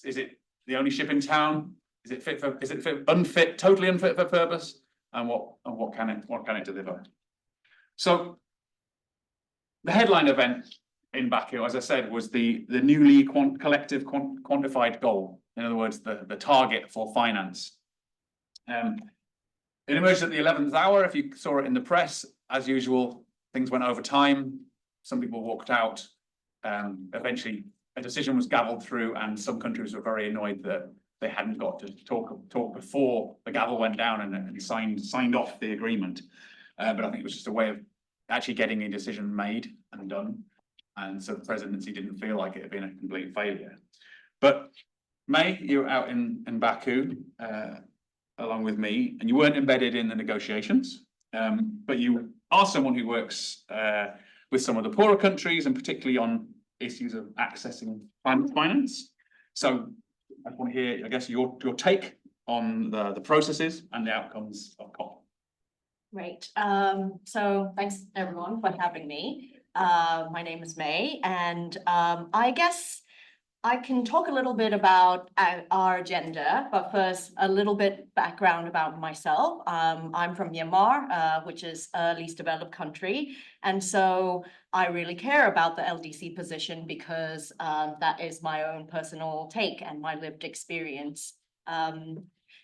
Is it the only ship in town? Is it unfit, totally unfit for purpose? And what can it deliver? So the headline event in Baku, as I said, was the newly collective quantified goal. In other words, the target for finance. It emerged at the 11th hour. If you saw it in the press, as usual, things went over time. Some people walked out. Eventually, a decision was gavelled through, and some countries were very annoyed that they hadn't got to talk before the gavel went down and signed off the agreement. But I think it was just a way of actually getting a decision made and done. And so the presidency didn't feel like it had been a complete failure. But May, you were out in Baku along with me, and you weren't embedded in the negotiations, but you are someone who works with some of the poorer countries, and particularly on issues of accessing climate finance. So I want to hear, I guess, your take on the processes and the outcomes of COP. Great. So thanks everyone for having me. My name is May, and I guess I can talk a little bit about our agenda, but first a little bit background about myself. I'm from Myanmar, which is a least developed country. And so I really care about the LDC position because that is my own personal take and my lived experience.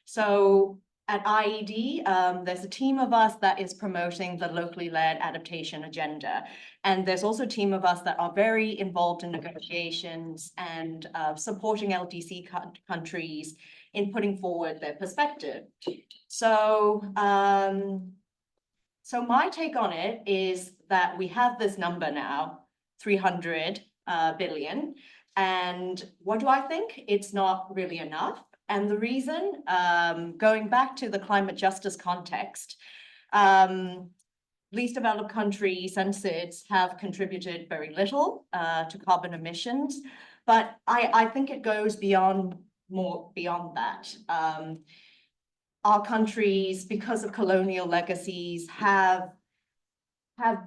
So at IIED, there's a team of us that is promoting the locally led adaptation agenda. And there's also a team of us that are very involved in negotiations and supporting LDC countries in putting forward their perspective. So, so my take on it is that we have this number now, 300 billion. And what do I think? It's not really enough. And the reason, going back to the climate justice context, least developed countries and SIDS have contributed very little to carbon emissions, but I think it goes beyond that. Our countries, because of colonial legacies, have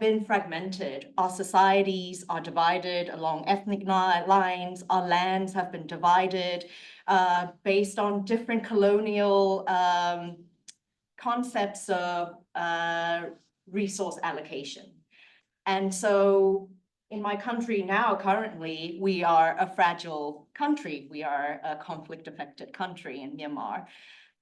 been fragmented. Our societies are divided along ethnic lines. Our lands have been divided based on different colonial concepts of resource allocation. And so in my country now, currently, we are a fragile country. We are a conflict-affected country in Myanmar.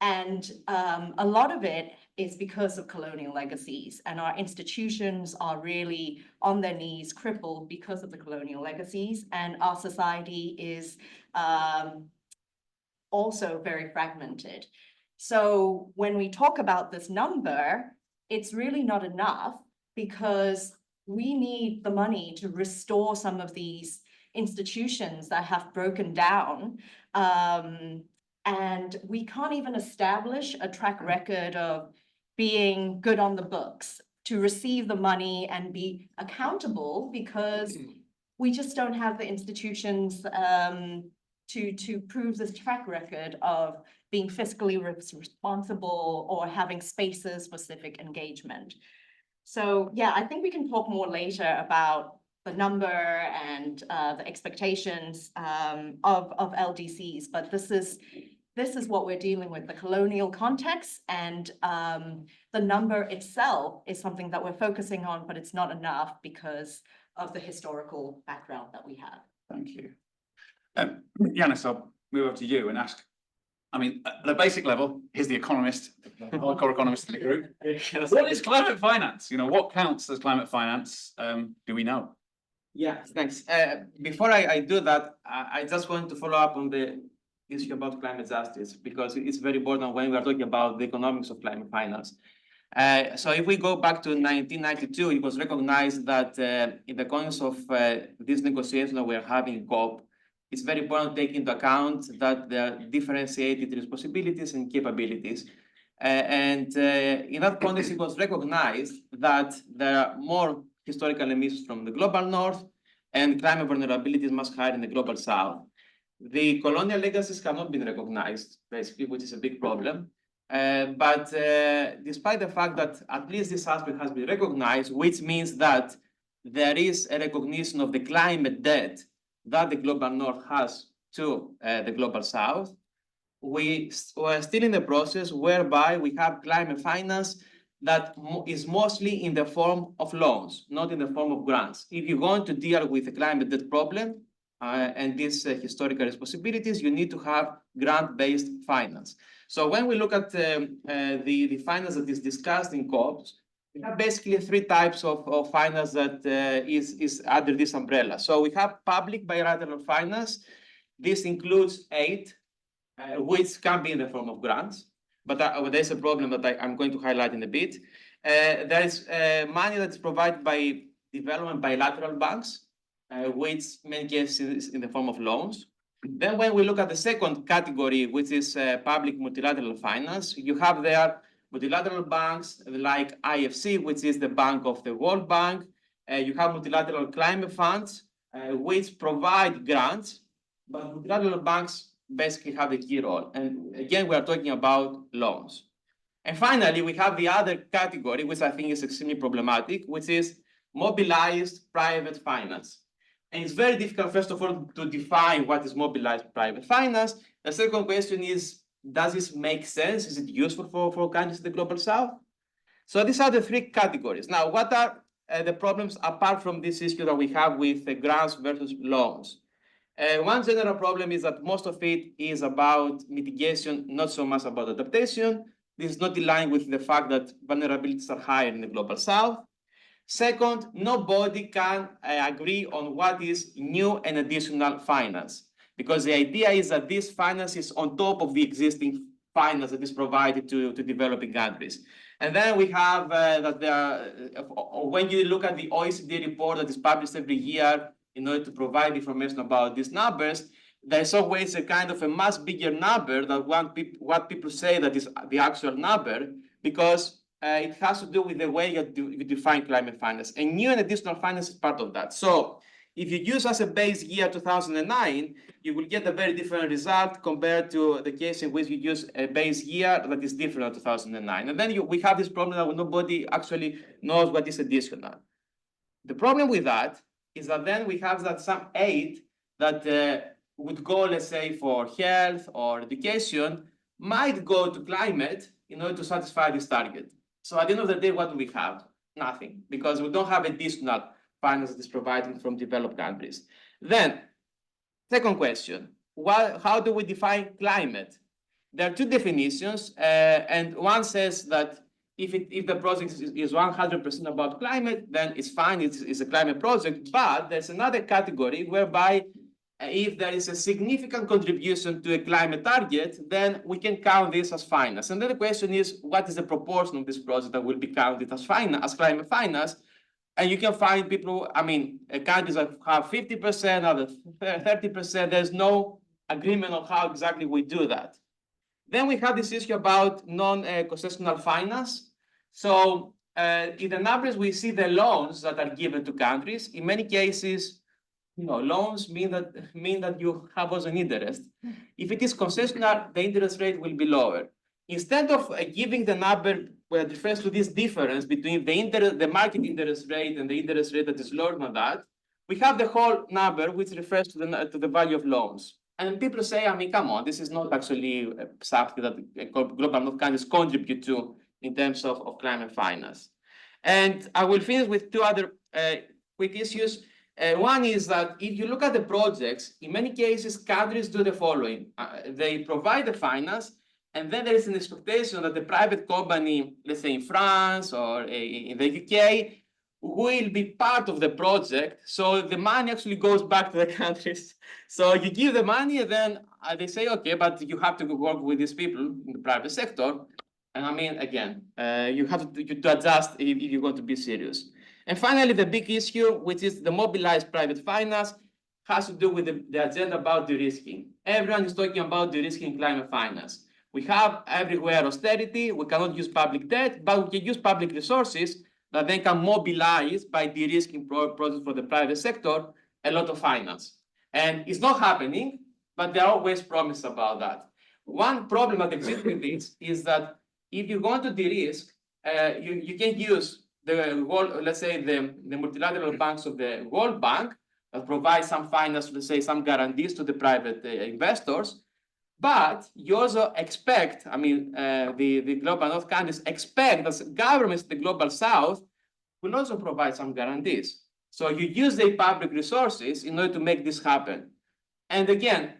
And a lot of it is because of colonial legacies, and our institutions are really on their knees, crippled because of the colonial legacies, and our society is also very fragmented. So when we talk about this number, it's really not enough because we need the money to restore some of these institutions that have broken down. And we can't even establish a track record of being good on the books to receive the money and be accountable because we just don't have the institutions to prove this track record of being fiscally responsible or having spaces for civic engagement. So yeah, I think we can talk more later about the number and the expectations of LDCs, but this is what we're dealing with, the colonial context, and the number itself is something that we're focusing on, but it's not enough because of the historical background that we have. Thank you. Yannis, I'll move over to you and ask, I mean, at the basic level, here's the economist, the hardcore economist in the group. What is climate finance? You know, what counts as climate finance? Do we know? Yeah, thanks. Before I do that, I just want to follow up on the issue about climate justice, because it's very important when we are talking about the economics of climate finance. So if we go back to 1992, it was recognized that in the context of this negotiation that we're having in COP, it's very important to take into account that there are differentiated responsibilities and capabilities. And in that context, it was recognized that there are more historical emissions from the global north and climate vulnerability is much higher in the global south. The colonial legacies have not been recognized, basically, which is a big problem. But despite the fact that at least this aspect has been recognized, which means that there is a recognition of the climate debt that the global north has to the global south. We're still in the process whereby we have climate finance that is mostly in the form of loans, not in the form of grants. If you're going to deal with the climate debt problem and these historical responsibilities, you need to have grant-based finance. So when we look at the finance that is discussed in COPs, we have basically three types of finance that is under this umbrella. So we have public bilateral finance. This includes aid, which can be in the form of grants, but there's a problem that I'm going to highlight in a bit. There is money that's provided by development bilateral banks, which in many cases is in the form of loans. Then when we look at the second category, which is public multilateral finance, you have there multilateral banks like IFC, which is the bank of the World Bank. You have multilateral climate funds, which provide grants, but multilateral banks basically have a key role. And again, we are talking about loans. And finally, we have the other category, which I think is extremely problematic, which is mobilized private finance. And it's very difficult, first of all, to define what is mobilized private finance. The second question is, does this make sense? Is it useful for countries in the global south? So these are the three categories. Now, what are the problems apart from this issue that we have with grants versus loans? One general problem is that most of it is about mitigation, not so much about adaptation. This is not in line with the fact that vulnerabilities are higher in the global south. Second, nobody can agree on what is new and additional finance, because the idea is that this finance is on top of the existing finance that is provided to developing countries. And then we have that when you look at the OECD report that is published every year in order to provide information about these numbers, there is always a kind of a much bigger number than what people say that is the actual number, because it has to do with the way you define climate finance. And new and additional finance is part of that. So if you use as a base year 2009, you will get a very different result compared to the case in which you use a base year that is different than 2009. And then we have this problem that nobody actually knows what is additional. The problem with that is that then we have that some aid that would go, let's say, for health or education, might go to climate in order to satisfy this target. So at the end of the day, what do we have? Nothing, because we don't have additional finance that is provided from developed countries. Then, second question, how do we define climate? There are two definitions, and one says that if the project is 100% about climate, then it's fine, it's a climate project. But there's another category whereby if there is a significant contribution to a climate target, then we can count this as finance. And then the question is, what is the proportion of this project that will be counted as climate finance? And you can find people, countries that have 50%, others 30%. There's no agreement on how exactly we do that. Then we have this issue about non-concessional finance. So in the numbers, we see the loans that are given to countries. In many cases, loans mean that you have also an interest. If it is concessional, the interest rate will be lower. Instead of giving the number where it refers to this difference between the market interest rate and the interest rate that is lower than that, we have the whole number which refers to the value of loans. And people say, come on, this is not actually something that global north countries contribute to in terms of climate finance. And I will finish with two other quick issues. One is that if you look at the projects, in many cases, countries do the following. They provide the finance, and then there is an expectation that the private company, let's say in France or in the UK, will be part of the project. So the money actually goes back to the countries. So you give the money, and then they say, okay, but you have to work with these people in the private sector. And again, you have to adjust if you're going to be serious. And finally, the big issue, which is the mobilized private finance, has to do with the agenda about de-risking. Everyone is talking about de-risking climate finance. We have everywhere austerity. We cannot use public debt, but we can use public resources that then can mobilize by de-risking projects for the private sector a lot of finance. And it's not happening, but there are always promises about that. One problem that exists with this is that if you're going to de-risk, you can use the multilateral banks of the World Bank, that provide some finance, let's say some guarantees to the private investors. But you also expect, I mean, the global north countries expect that governments in the global south will also provide some guarantees. So you use the public resources in order to make this happen. And again,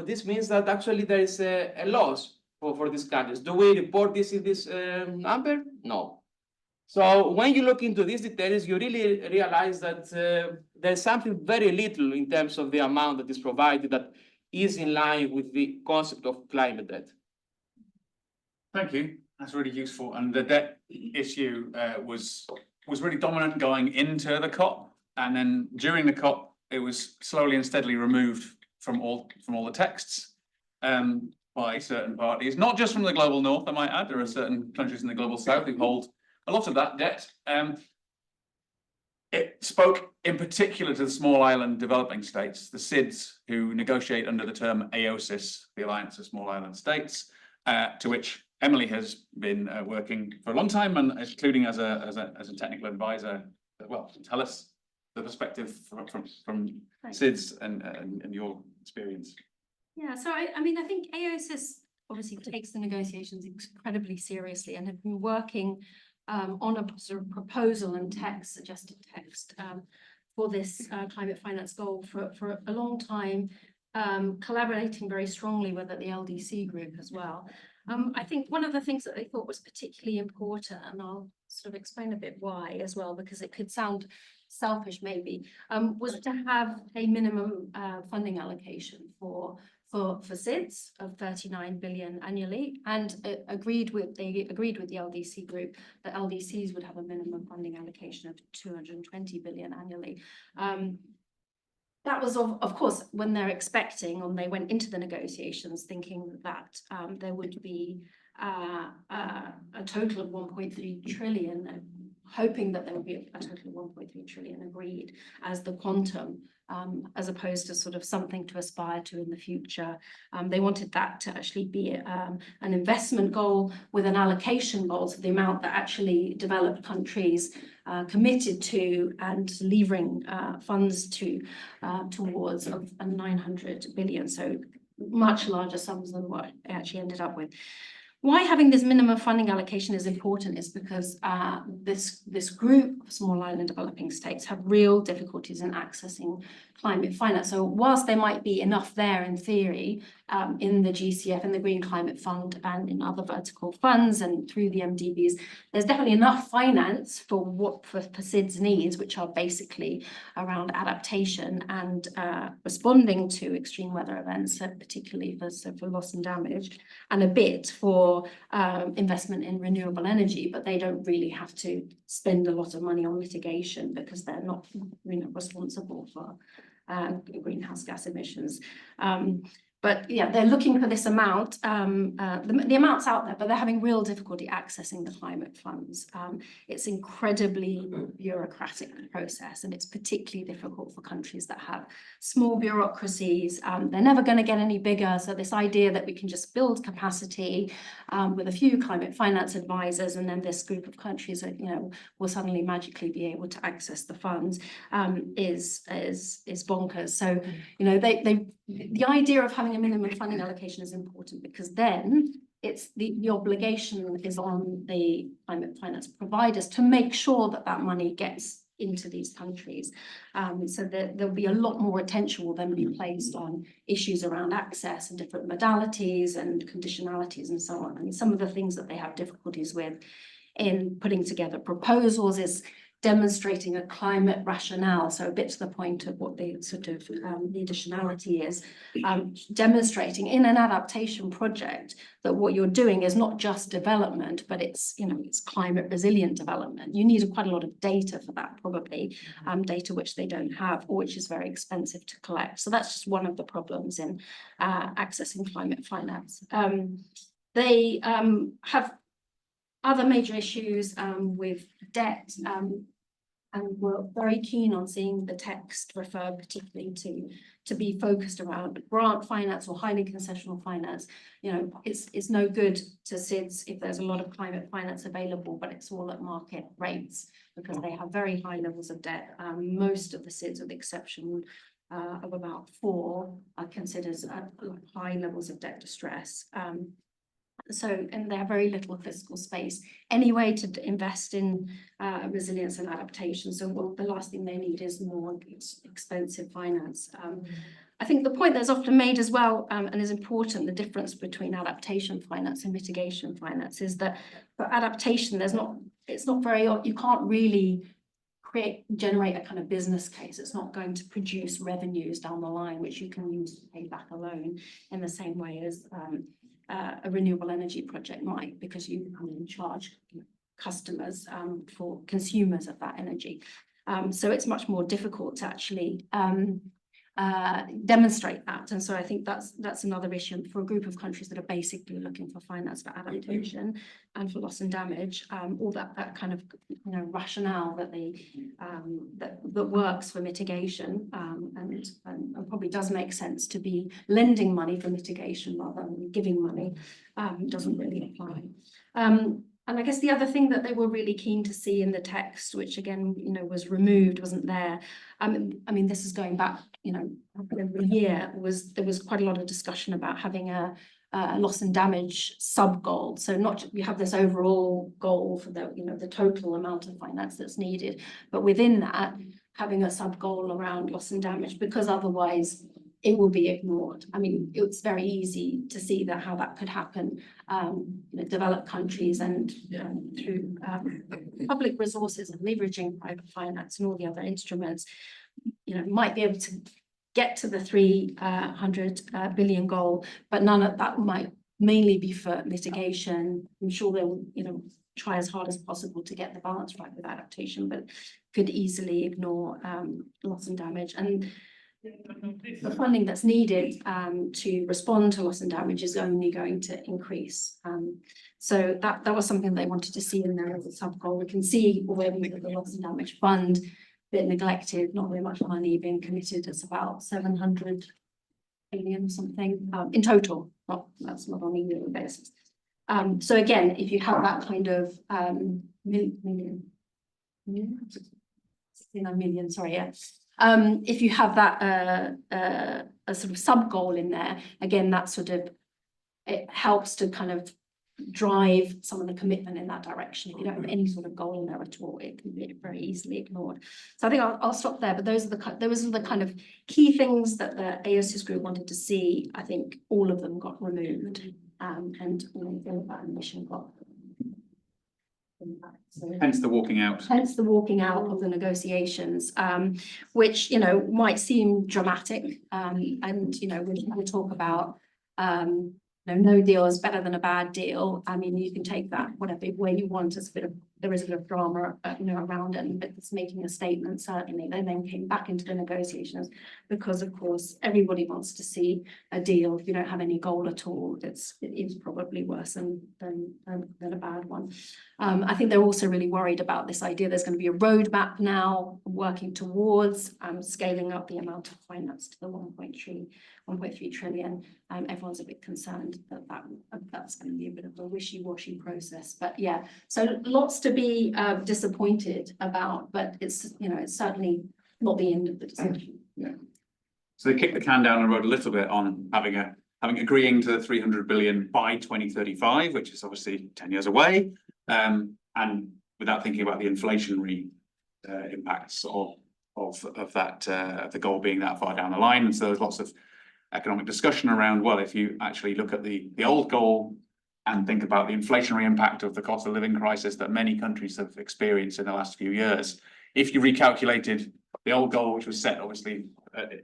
this means that actually there is a loss for these countries. Do we report this in this number? No. So when you look into these details, you really realize that there's something very little in terms of the amount that is provided that is in line with the concept of climate debt. Thank you. That's really useful. And the debt issue was really dominant going into the COP, and then during the COP, it was slowly and steadily removed from all the texts by certain parties, not just from the global north. I might add, there are certain countries in the global south who hold a lot of that debt. It spoke in particular to the small island developing states, the SIDS, who negotiate under the term AOSIS, the Alliance of Small Island States, to which Emily has been working for a long time, and including as a technical advisor. Well, tell us the perspective from SIDS and your experience. Yeah, so I mean, I think AOSIS obviously takes the negotiations incredibly seriously and have been working on a sort of proposal and text, suggested text for this climate finance goal for a long time, collaborating very strongly with the LDC group as well. I think one of the things that they thought was particularly important, and I'll sort of explain a bit why as well, because it could sound selfish maybe, was to have a minimum funding allocation for SIDS of 39 billion annually, and they agreed with the LDC group that LDCs would have a minimum funding allocation of 220 billion annually. That was of course when they're expecting, or they went into the negotiations thinking that there would be a total of 1.3 trillion, hoping that there would be a total of 1.3 trillion agreed as the quantum, as opposed to sort of something to aspire to in the future. They wanted that to actually be an investment goal with an allocation goal, so the amount that actually developed countries committed to and levering funds towards of 900 billion, so much larger sums than what it actually ended up with. Why having this minimum funding allocation is important is because this group of small island developing states have real difficulties in accessing climate finance. So whilst there might be enough there in theory, in the GCF, in the Green Climate Fund, and in other vertical funds and through the MDBs, there's definitely enough finance for SIDS needs, which are basically around adaptation and responding to extreme weather events, particularly for loss and damage, and a bit for investment in renewable energy, but they don't really have to spend a lot of money on mitigation because they're not responsible for greenhouse gas emissions. But yeah, they're looking for this amount. The amount's out there, but they're having real difficulty accessing the climate funds. It's incredibly bureaucratic process, and it's particularly difficult for countries that have small bureaucracies. They're never going to get any bigger. So this idea that we can just build capacity with a few climate finance advisors, and then this group of countries, will suddenly magically be able to access the funds is bonkers. So the idea of having a minimum funding allocation is important, because then it's the obligation is on the climate finance providers to make sure that that money gets into these countries. So there'll be a lot more attention will then be placed on issues around access and different modalities and conditionalities and so on. And some of the things that they have difficulties with in putting together proposals is demonstrating a climate rationale, so a bit to the point of what the sort of the additionality is, demonstrating in an adaptation project that what you're doing is not just development, but it's climate resilient development. You need quite a lot of data for that, probably data which they don't have, or which is very expensive to collect. So that's just one of the problems in accessing climate finance. They have other major issues with debt, and we're very keen on seeing the text refer particularly to be focused around grant finance or highly concessional finance. It's no good to SIDS if there's a lot of climate finance available, but it's all at market rates. because they have very high levels of debt. Most of the SIDS, with the exception of about 4, are considered high levels of debt distress. And they have very little fiscal space anyway to invest in resilience and adaptation. So the last thing they need is more expensive finance. I think the point that's often made as well, and is important, the difference between adaptation finance and mitigation finance, is that for adaptation, you can't really generate a kind of business case. It's not going to produce revenues down the line, which you can use to pay back a loan in the same way as a renewable energy project might, because you can charge customers for consumers of that energy. So it's much more difficult to actually demonstrate that. And so I think that's another issue for a group of countries that are basically looking for finance for adaptation and for loss and damage. All that kind of rationale that that works for mitigation and probably does make sense to be lending money for mitigation rather than giving money doesn't really apply. And I guess the other thing that they were really keen to see in the text, which again, was removed, wasn't there. I mean, this is going back, every year, there was quite a lot of discussion about having a loss and damage sub goal. So you have this overall goal for the total amount of finance that's needed, but within that, having a sub goal around loss and damage, because otherwise it will be ignored. I mean, it's very easy to see how that could happen. Developed countries and through public resources and leveraging private finance and all the other instruments, might be able to get to the 300 billion goal, but none of that might mainly be for mitigation. I'm sure they'll, try as hard as possible to get the balance right with adaptation, but could easily ignore loss and damage. And the funding that's needed to respond to loss and damage is only going to increase. So that was something they wanted to see in there as a sub goal. We can see already that the loss and damage fund, bit neglected, not very much money being committed. It's about 700 billion or something in total. That's not on a yearly basis. So again, if you have that kind of 69 million, sorry, yeah. If you have that a sort of sub goal in there, again, that it helps to kind of drive some of the commitment in that direction. If you don't have any sort of goal in there at all, it can be very easily ignored. So I think I'll stop there. But those are the kind of key things that the AOSIS group wanted to see. I think all of them got removed, and that mission got. Hence the walking out. Hence the walking out of the negotiations, which might seem dramatic, and we'll talk about no deal is better than a bad deal. I mean, you can take that whatever way you want. There is a bit of drama, around it, but it's making a statement. Certainly, they then came back into the negotiations because, of course, everybody wants to see a deal. If you don't have any goal at all, it is probably worse than a bad one. I think they're also really worried about this idea. There's going to be a roadmap now working towards scaling up the amount of finance to the 1.3 trillion. Everyone's a bit concerned that that's going to be a bit of a wishy-washy process. But yeah, so lots to be disappointed about, but it's certainly not the end of the discussion. Yeah. So they kicked the can down the road a little bit on agreeing to the 300 billion by 2035, which is obviously 10 years away, and without thinking about the inflationary impacts of that, the goal being that far down the line. And so there's lots of economic discussion around, well, if you actually look at the old goal and think about the inflationary impact of the cost of living crisis that many countries have experienced in the last few years, if you recalculated the old goal, which was set obviously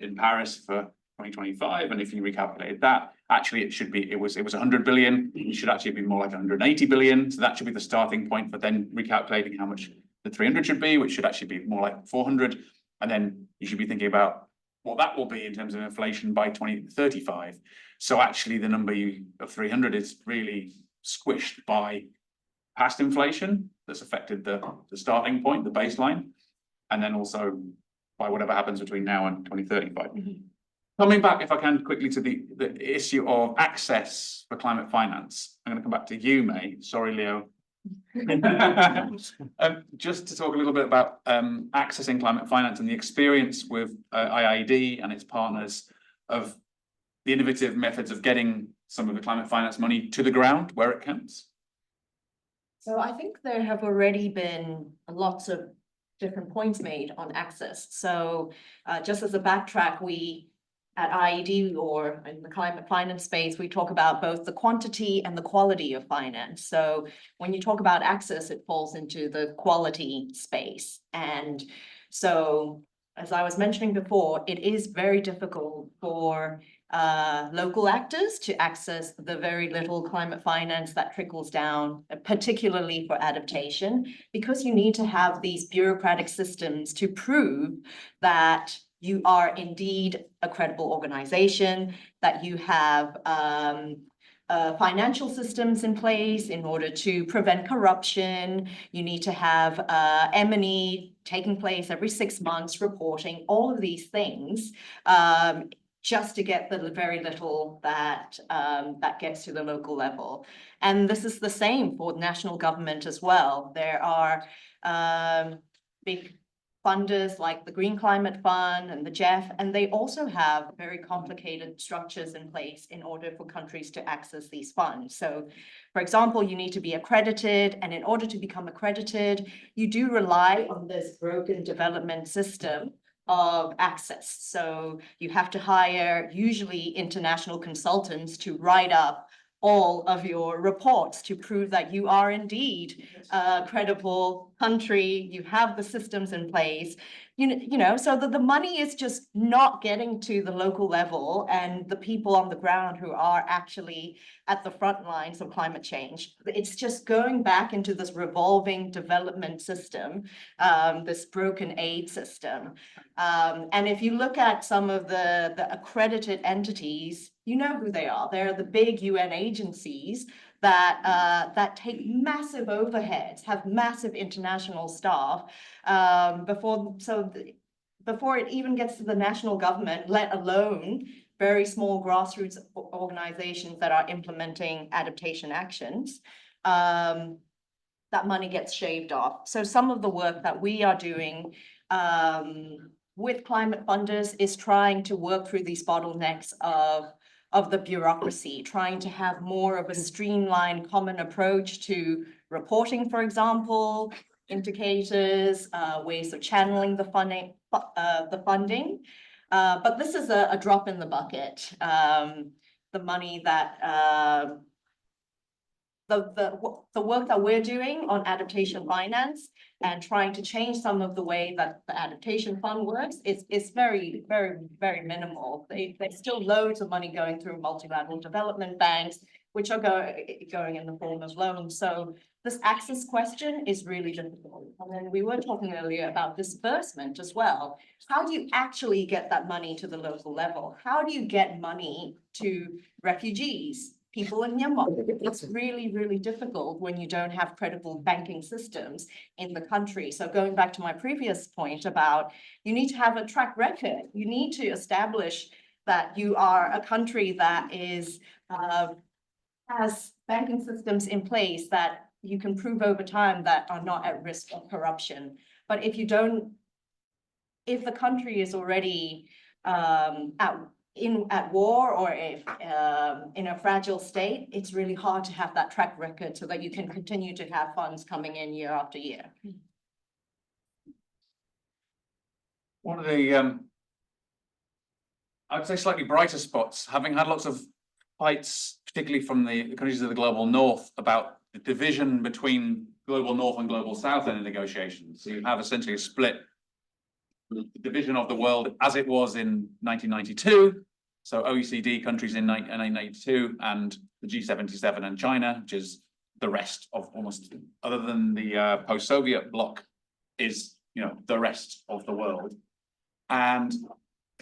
in Paris for 2025, and if you recalculated that, actually it was 100 billion. It should actually be more like 180 billion. So that should be the starting point for then recalculating how much the 300 should be, which should actually be more like 400. And then you should be thinking about what that will be in terms of inflation by 2035. So actually the number of 300 is really squished by past inflation that's affected the starting point, the baseline, and then also by whatever happens between now and 2035. Mm-hmm. Coming back, if I can, quickly to the issue of access for climate finance. I'm going to come back to you, May. Sorry, Leo, Just to talk a little bit about accessing climate finance and the experience with IIED and its partners of the innovative methods of getting some of the climate finance money to the ground where it counts. So I think there have already been lots of different points made on access. So just as a backtrack, we at IIED or in the climate finance space, we talk about both the quantity and the quality of finance. So when you talk about access, it falls into the quality space. And so, as I was mentioning before, it is very difficult for local actors to access the very little climate finance that trickles down, particularly for adaptation, because you need to have these bureaucratic systems to prove that you are indeed a credible organization, that you have financial systems in place in order to prevent corruption. You need to have M&E taking place every 6 months, reporting, all of these things, just to get the very little that that gets to the local level. And this is the same for national government as well. There are big funders like the Green Climate Fund and the GEF, and they also have very complicated structures in place in order for countries to access these funds. So, for example, you need to be accredited, and in order to become accredited, you do rely on this broken development system of access. So you have to hire usually international consultants to write up all of your reports to prove that you are indeed a credible country, you have the systems in place, you know, so that the money is just not getting to the local level and the people on the ground who are actually at the front lines of climate change. It's just going back into this revolving development system, this broken aid system. And if you look at some of the accredited entities, you know who they are. They're the big UN agencies that take massive overheads, have massive international staff before it even gets to the national government, let alone very small grassroots organizations that are implementing adaptation actions. That money gets shaved off. So some of the work that we are doing with climate funders is trying to work through these bottlenecks of the bureaucracy, trying to have more of a streamlined common approach to reporting, for example, indicators, ways of channeling the funding. But this is a drop in the bucket. The money that the work that we're doing on adaptation finance and trying to change some of the way that the adaptation fund works is very, very, very minimal. There's still loads of money going through multilateral development banks, which are going in the form of loans. So this access question is really difficult. And then we were talking earlier about disbursement as well. How do you actually get that money to the local level? How do you get money to refugees, people in Myanmar? It's really, really difficult when you don't have credible banking systems in the country. So going back to my previous point about you need to have a track record. You need to establish that you are a country that is has banking systems in place that you can prove over time that are not at risk of corruption. But if you don't, if the country is already at war or if in a fragile state, it's really hard to have that track record so that you can continue to have funds coming in year after year. One of the, I'd say slightly brighter spots, having had lots of fights, particularly from the countries of the global north, about the division between global north and global south in the negotiations. So you have essentially a split division of the world as it was in 1992. So OECD countries in 1992 and the G77 and China, which is the rest of almost, other than the post-Soviet bloc, is, you know, the rest of the world. And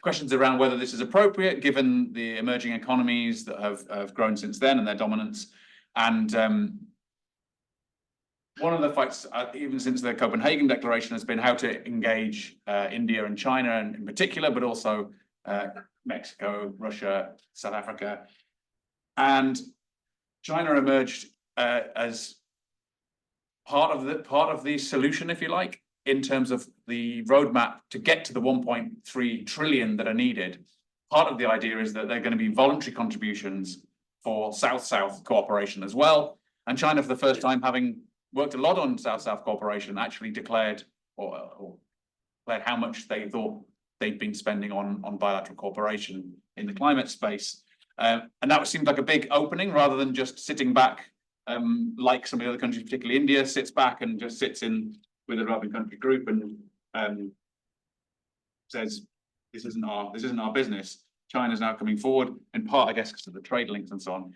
questions around whether this is appropriate given the emerging economies that have grown since then and their dominance. And one of the fights, even since the Copenhagen Declaration, has been how to engage India and China in particular, but also Mexico, Russia, South Africa. And China emerged as part of the solution, if you like, in terms of the roadmap to get to the 1.3 trillion that are needed. Part of the idea is that they're going to be voluntary contributions for South-South cooperation as well. And China, for the first time, having worked a lot on South-South cooperation, actually declared or declared how much they thought they'd been spending on bilateral cooperation in the climate space. And that seemed like a big opening rather than just sitting back, like some of the other countries, particularly India, sits back and just sits in with a developing country group and says, this isn't our business. China's now coming forward, in part, I guess, because of the trade links and so on.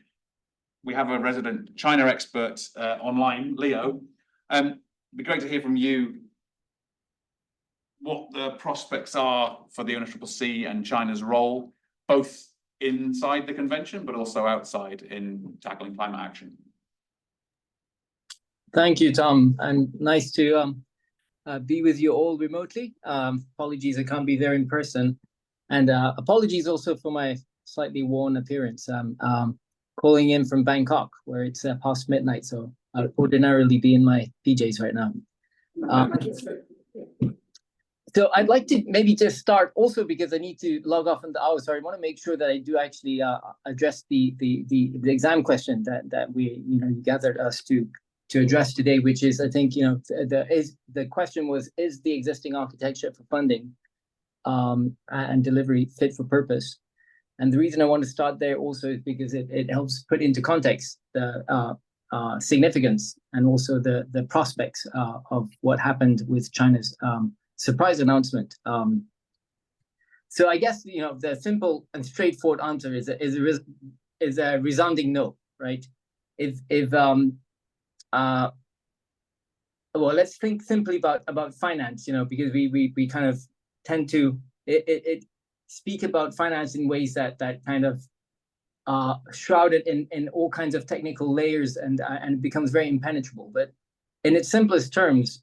We have a resident China expert online, Leo. It'd be great to hear from you what the prospects are for the UNFCCC and China's role, both inside the convention, but also outside in tackling climate action. Thank you, Tom, and nice to be with you all remotely. Apologies I can't be there in person, and apologies also for my slightly worn appearance. Calling in from Bangkok, where it's past midnight, so I'd ordinarily be in my PJs right now. So I'd like to maybe just start also because I need to log off in the hour, so I want to make sure that I do actually address the exam question that we you gathered us to address today, which is, I think, the question was, is the existing architecture for funding and delivery fit for purpose? And the reason I want to start there also is because it helps put into context the significance and also the prospects of what happened with China's surprise announcement. So I guess the simple and straightforward answer is a resounding no, right? Well, let's think simply about finance, because we kind of tend to speak about finance in ways that kind of shrouded in all kinds of technical layers and it becomes very impenetrable. But in its simplest terms,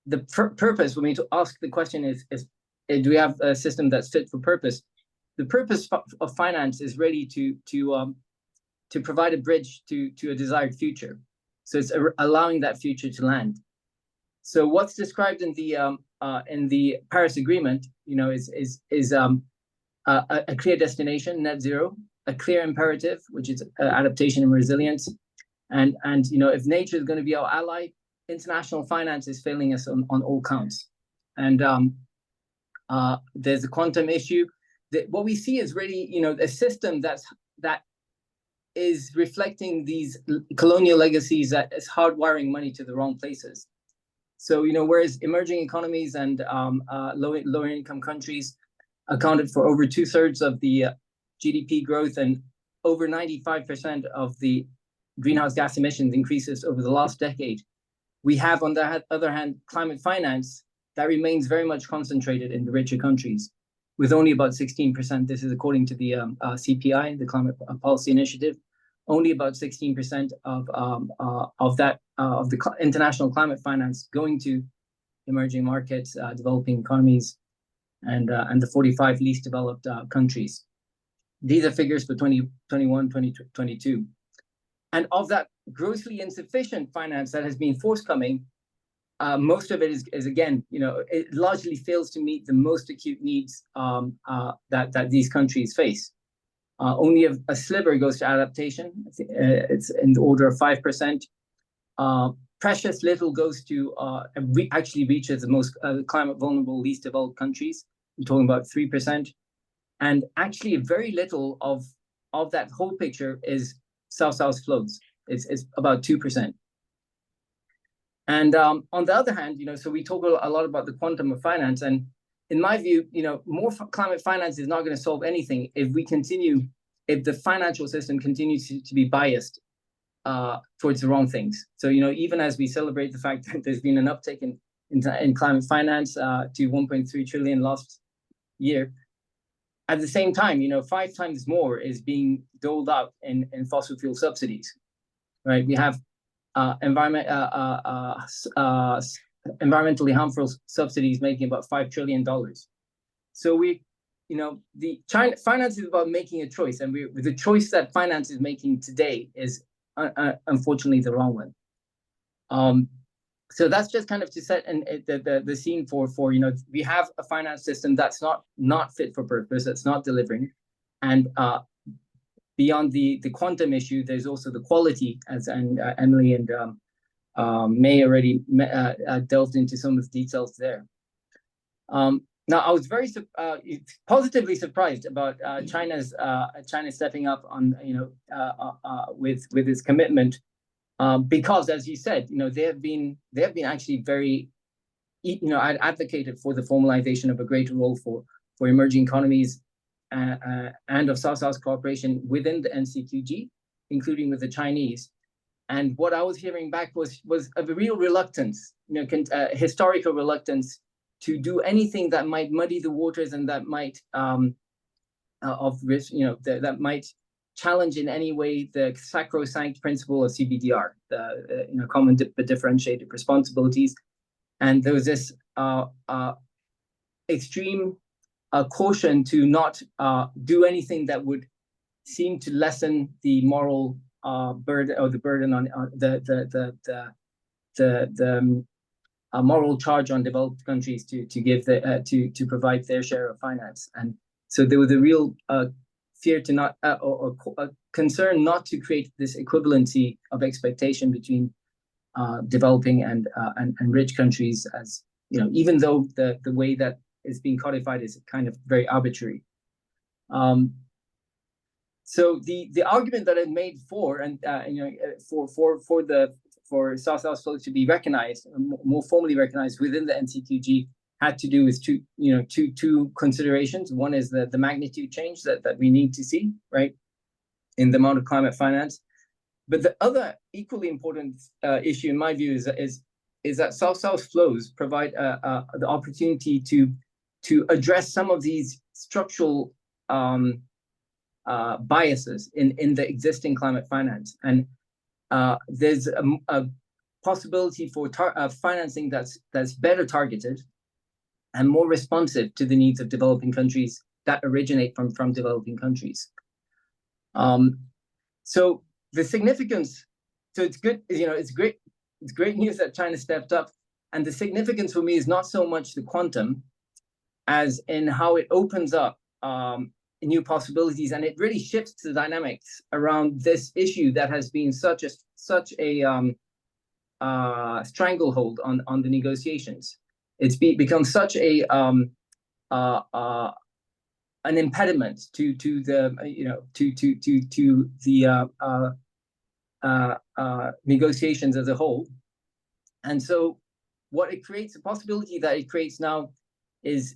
the purpose, when we to ask the question is do we have a system that's fit for purpose? The purpose of finance is really to provide a bridge to a desired future. So it's allowing that future to land. So what's described in the Paris Agreement, is a clear destination, net zero, a clear imperative, which is adaptation and resilience, and if nature is going to be our ally, international finance is failing us on all counts. And there's a quantum issue. What we see is really a system that is reflecting these colonial legacies that is hardwiring money to the wrong places. So whereas emerging economies and lower income countries accounted for over 2/3 of the GDP growth and over 95% of the greenhouse gas emissions increases over the last decade, we have, on the other hand, climate finance that remains very much concentrated in the richer countries, with only about 16%. This is according to the CPI, the Climate Policy Initiative. Only about 16% of the international climate finance going to emerging markets, developing economies, and the 45 least developed countries. These are figures for 2021, 2022. And of that grossly insufficient finance that has been forthcoming, most of it is again, it largely fails to meet the most acute needs that these countries face. Only a sliver goes to adaptation. It's in the order of 5%. Precious little goes to actually reaches the most climate vulnerable, least developed countries. I'm talking about 3%. And actually very little of that whole picture is South-South flows. It's about 2%. And on the other hand, so we talk a lot about the quantum of finance, and in my view, more climate finance is not going to solve anything if the financial system continues to be biased towards the wrong things. So even as we celebrate the fact that there's been an uptick in climate finance to 1.3 trillion last year, at the same time, 5 times more is being doled out in fossil fuel subsidies, right? We have environmentally harmful subsidies making about $5 trillion. So the China finance is about making a choice, and the choice that finance is making today is unfortunately the wrong one. So that's just kind of to set the scene for we have a finance system that's not fit for purpose, that's not delivering, and beyond the quantum issue, there's also the quality, as Emily and May already delved into some of the details there. Now, I was very positively surprised about China stepping up on with its commitment. Because, as you said, they have been actually very, I'd advocated for the formalization of a greater role for emerging economies and of SOAS cooperation within the NCQG, including with the Chinese. And what I was hearing back was a real reluctance, historical reluctance to do anything that might muddy the waters and that might that might challenge in any way the sacrosanct principle of CBDR, the common but differentiated responsibilities. And there was this extreme caution to not do anything that would seem to lessen the moral burden, or the burden on the moral charge on developed countries to give to provide their share of finance. And so there was a real fear to not or concern not to create this equivalency of expectation between developing and rich countries, as even though the way that is being codified is kind of very arbitrary. So the argument that I made for for SOAS flows to be recognized, more formally recognized within the NCQG, had to do with two considerations. One is the magnitude change that we need to see, right, in the amount of climate finance. But the other equally important issue, in my view, is that SOAS flows provide the opportunity to address some of these structural biases in the existing climate finance. And there's a possibility for financing that's better targeted and more responsive to the needs of developing countries that originate from developing countries. So the significance, so it's good, it's great news that China stepped up. And the significance for me is not so much the quantum as in how it opens up new possibilities, and it really shifts the dynamics around this issue that has been such a stranglehold on the negotiations. It's become such an impediment to the negotiations as a whole. And so what it creates, the possibility that it creates now has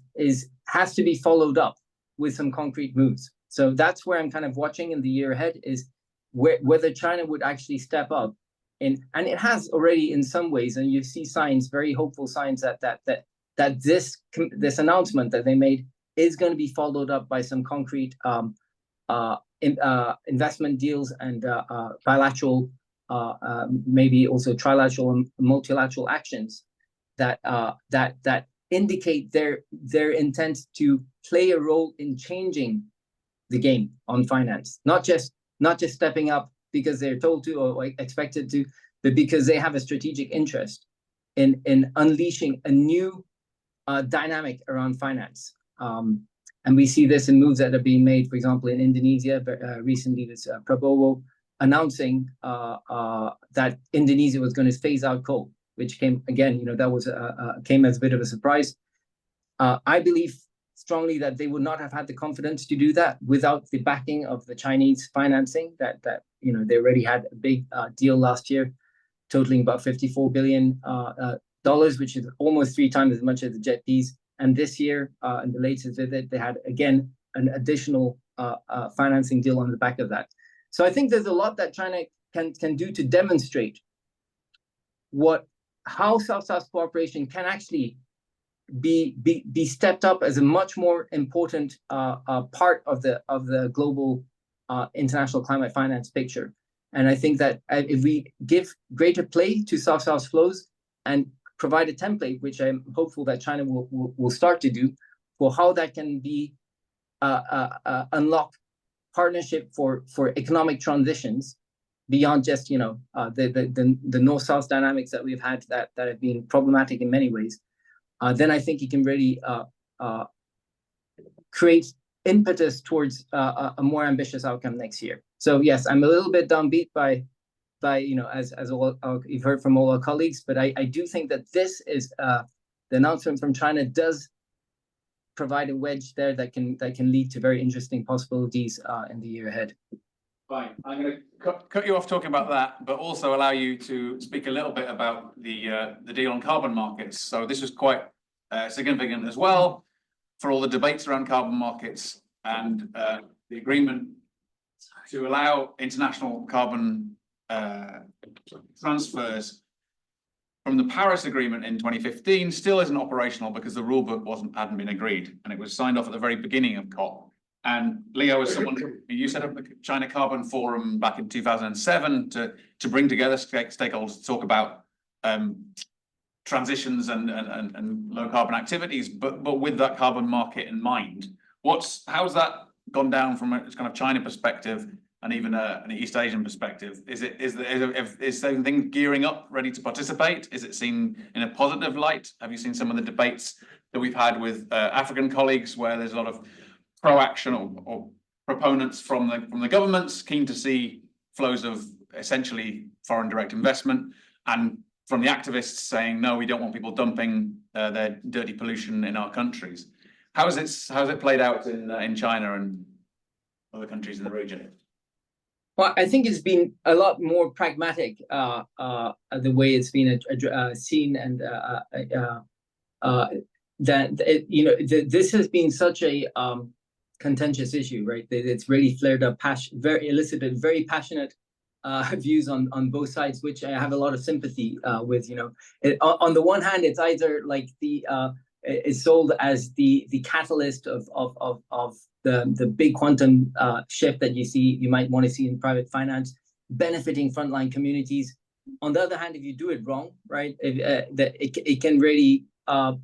to be followed up with some concrete moves. So that's where I'm kind of watching in the year ahead, is whether China would actually step up. And it has already in some ways, and you see signs, very hopeful signs that this announcement that they made is going to be followed up by some concrete investment deals and bilateral, maybe also trilateral and multilateral actions that indicate their intent to play a role in changing the game on finance, not just stepping up because they're told to or expected to, but because they have a strategic interest in unleashing a new dynamic around finance. And we see this in moves that are being made, for example, in Indonesia. Recently, this Prabowo announcing that Indonesia was going to phase out coal, which came again, that was came as a bit of a surprise. I believe strongly that they would not have had the confidence to do that without the backing of the Chinese financing. That they already had a big deal last year, totaling about $54 billion, which is almost 3 times as much as the jet fees. And this year, in the latest visit, they had again an additional financing deal on the back of that. So I think there's a lot that China can do to demonstrate how South-South cooperation can actually be stepped up as a much more important part of the global international climate finance picture. And I think that if we give greater play to South-South flows and provide a template, which I'm hopeful that China will start to do, for how that can be unlock partnership for economic transitions beyond just, the north-south dynamics that we've had that have been problematic in many ways, then I think it can really create impetus towards a more ambitious outcome next year. So yes, I'm a little bit downbeat by as all you've heard from all our colleagues, but I do think that this is the announcement from China does provide a wedge there that can lead to very interesting possibilities in the year ahead. Fine, I'm going to cut you off talking about that, but also allow you to speak a little bit about the deal on carbon markets. So this was quite significant as well for all the debates around carbon markets and the agreement to allow international carbon transfers from the Paris Agreement in 2015 still isn't operational because the rulebook hadn't been agreed, and it was signed off at the very beginning of COP. And Leo, as someone, you set up the China Carbon Forum back in 2007 to bring together stakeholders to talk about transitions and low carbon activities, but with that carbon market in mind. How's that gone down from a kind of China perspective and even an East Asian perspective? Is things gearing up, ready to participate? Is it seen in a positive light? Have you seen some of the debates that we've had with African colleagues where there's a lot of pro-action or proponents from the governments keen to see flows of essentially foreign direct investment, and from the activists saying, no, we don't want people dumping their dirty pollution in our countries? How's it played out in China and other countries in the region? Well, I think it's been a lot more pragmatic, the way it's been seen, and this has been such a contentious issue, right? It's really flared up, elicited very passionate views on both sides, which I have a lot of sympathy with. On the one hand, it's either like is sold as the catalyst of the big quantum shift that you might want to see in private finance, benefiting frontline communities. On the other hand, if you do it wrong, right, it can really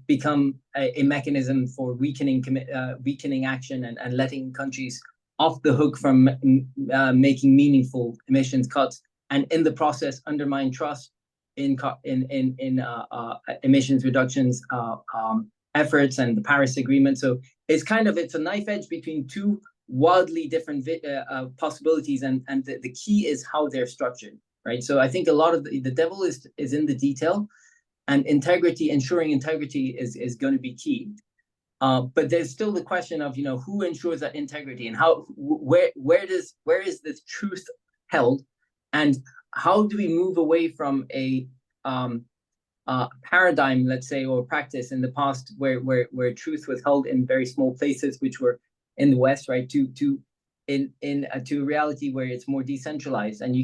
become a mechanism for weakening action and letting countries off the hook from making meaningful emissions cuts, and in the process undermine trust in emissions reductions efforts and the Paris Agreement. So it's a knife edge between two wildly different possibilities, and the key is how they're structured, right? So I think a lot of the devil is in the detail, and ensuring integrity is going to be key. But there's still the question of who ensures that integrity, and where is the truth held, and how do we move away from a paradigm, let's say, or practice in the past where truth was held in very small places, which were in the West, right, to a reality where it's more decentralized, and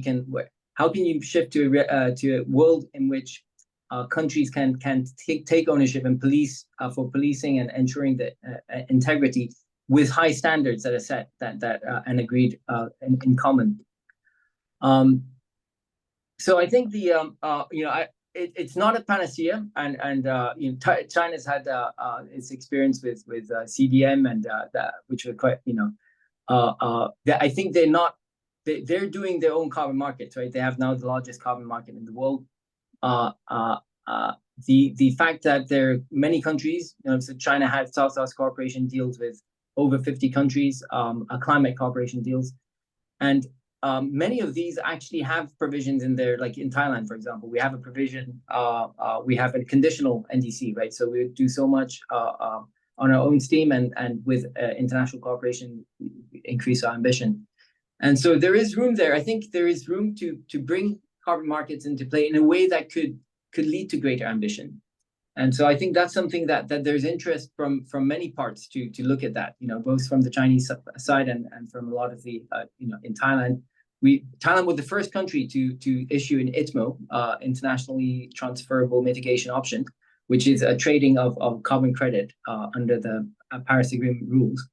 how can you shift to a world in which countries can take ownership and police for policing and ensuring the integrity with high standards that are set and agreed in common. So I think it's not a panacea, and China's had its experience with CDM and which were quite I think they're doing their own carbon markets, right? They have now the largest carbon market in the world. The fact that there are many countries, so China had South-South cooperation deals with over 50 countries, climate cooperation deals, and many of these actually have provisions in there, like in Thailand, for example. We have a provision, we have a conditional NDC, right? So we do so much on our own steam, and with international cooperation, increase our ambition. And so there is room there. I think there is room to bring carbon markets into play in a way that could lead to greater ambition. And so I think that's something that there's interest from many parts to look at that, both from the Chinese side and from a lot of the, in Thailand. Thailand was the first country to issue an ITMO, internationally transferable mitigation option, which is a trading of carbon credit under the Paris Agreement rules.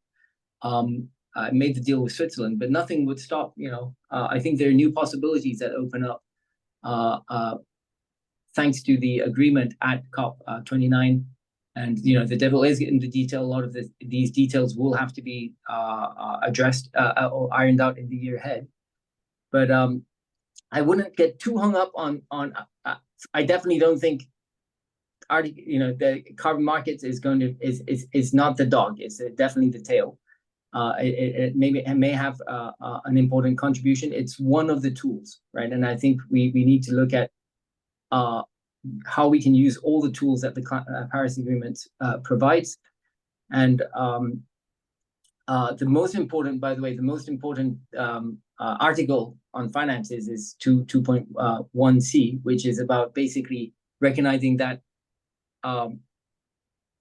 Made the deal with Switzerland, but nothing would stop. I think there are new possibilities that open up thanks to the agreement at COP29. And the devil is in the detail. A lot of these details will have to be addressed or ironed out in the year ahead. But I wouldn't get too hung up on. I definitely don't think, the carbon markets is going to is not the dog. It's definitely the tail. It may have an important contribution. It's one of the tools, right? And I think we need to look at how we can use all the tools that the Paris Agreement provides. And the most important, by the way, article on finances is 2.1c, which is about basically recognizing that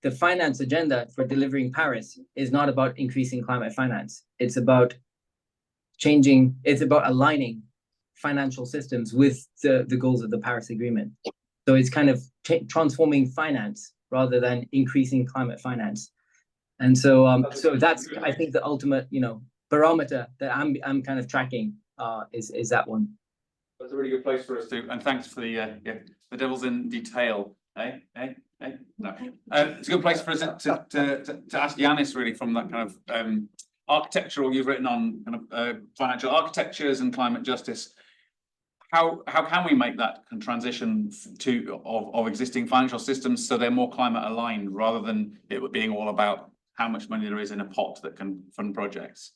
the finance agenda for delivering Paris is not about increasing climate finance. It's about aligning financial systems with the goals of the Paris Agreement. So it's kind of transforming finance rather than increasing climate finance. And so that's, I think, the ultimate, barometer that I'm kind of tracking is that one. That's a really good place for us to, and thanks for the devil's in detail. No. It's a good place for us to ask Yannis, really, from that kind of architectural you've written on kind of financial architectures and climate justice. How can we make that transition of existing financial systems so they're more climate aligned rather than it being all about how much money there is in a pot that can fund projects?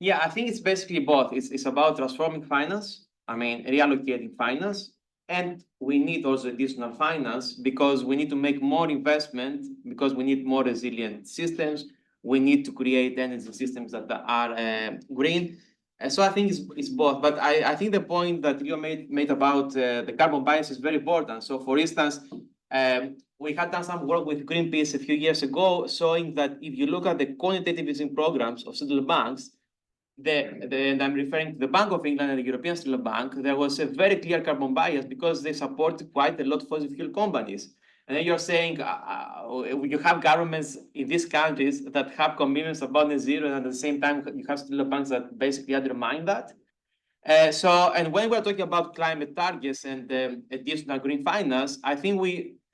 Yeah, I think it's basically both. It's about transforming finance, reallocating finance, and we need also additional finance because we need to make more investment, because we need more resilient systems. We need to create energy systems that are green. And so I think it's both. But I think the point that you made about the carbon bias is very important. So for instance, we had done some work with Greenpeace a few years ago, showing that if you look at the quantitative easing programs of central banks, and I'm referring to the Bank of England and the European Central Bank, there was a very clear carbon bias because they support quite a lot of fossil fuel companies. And then you're saying you have governments in these countries that have commitments about net zero, and at the same time you have central banks that basically undermine that. And when we're talking about climate targets and additional green finance, I think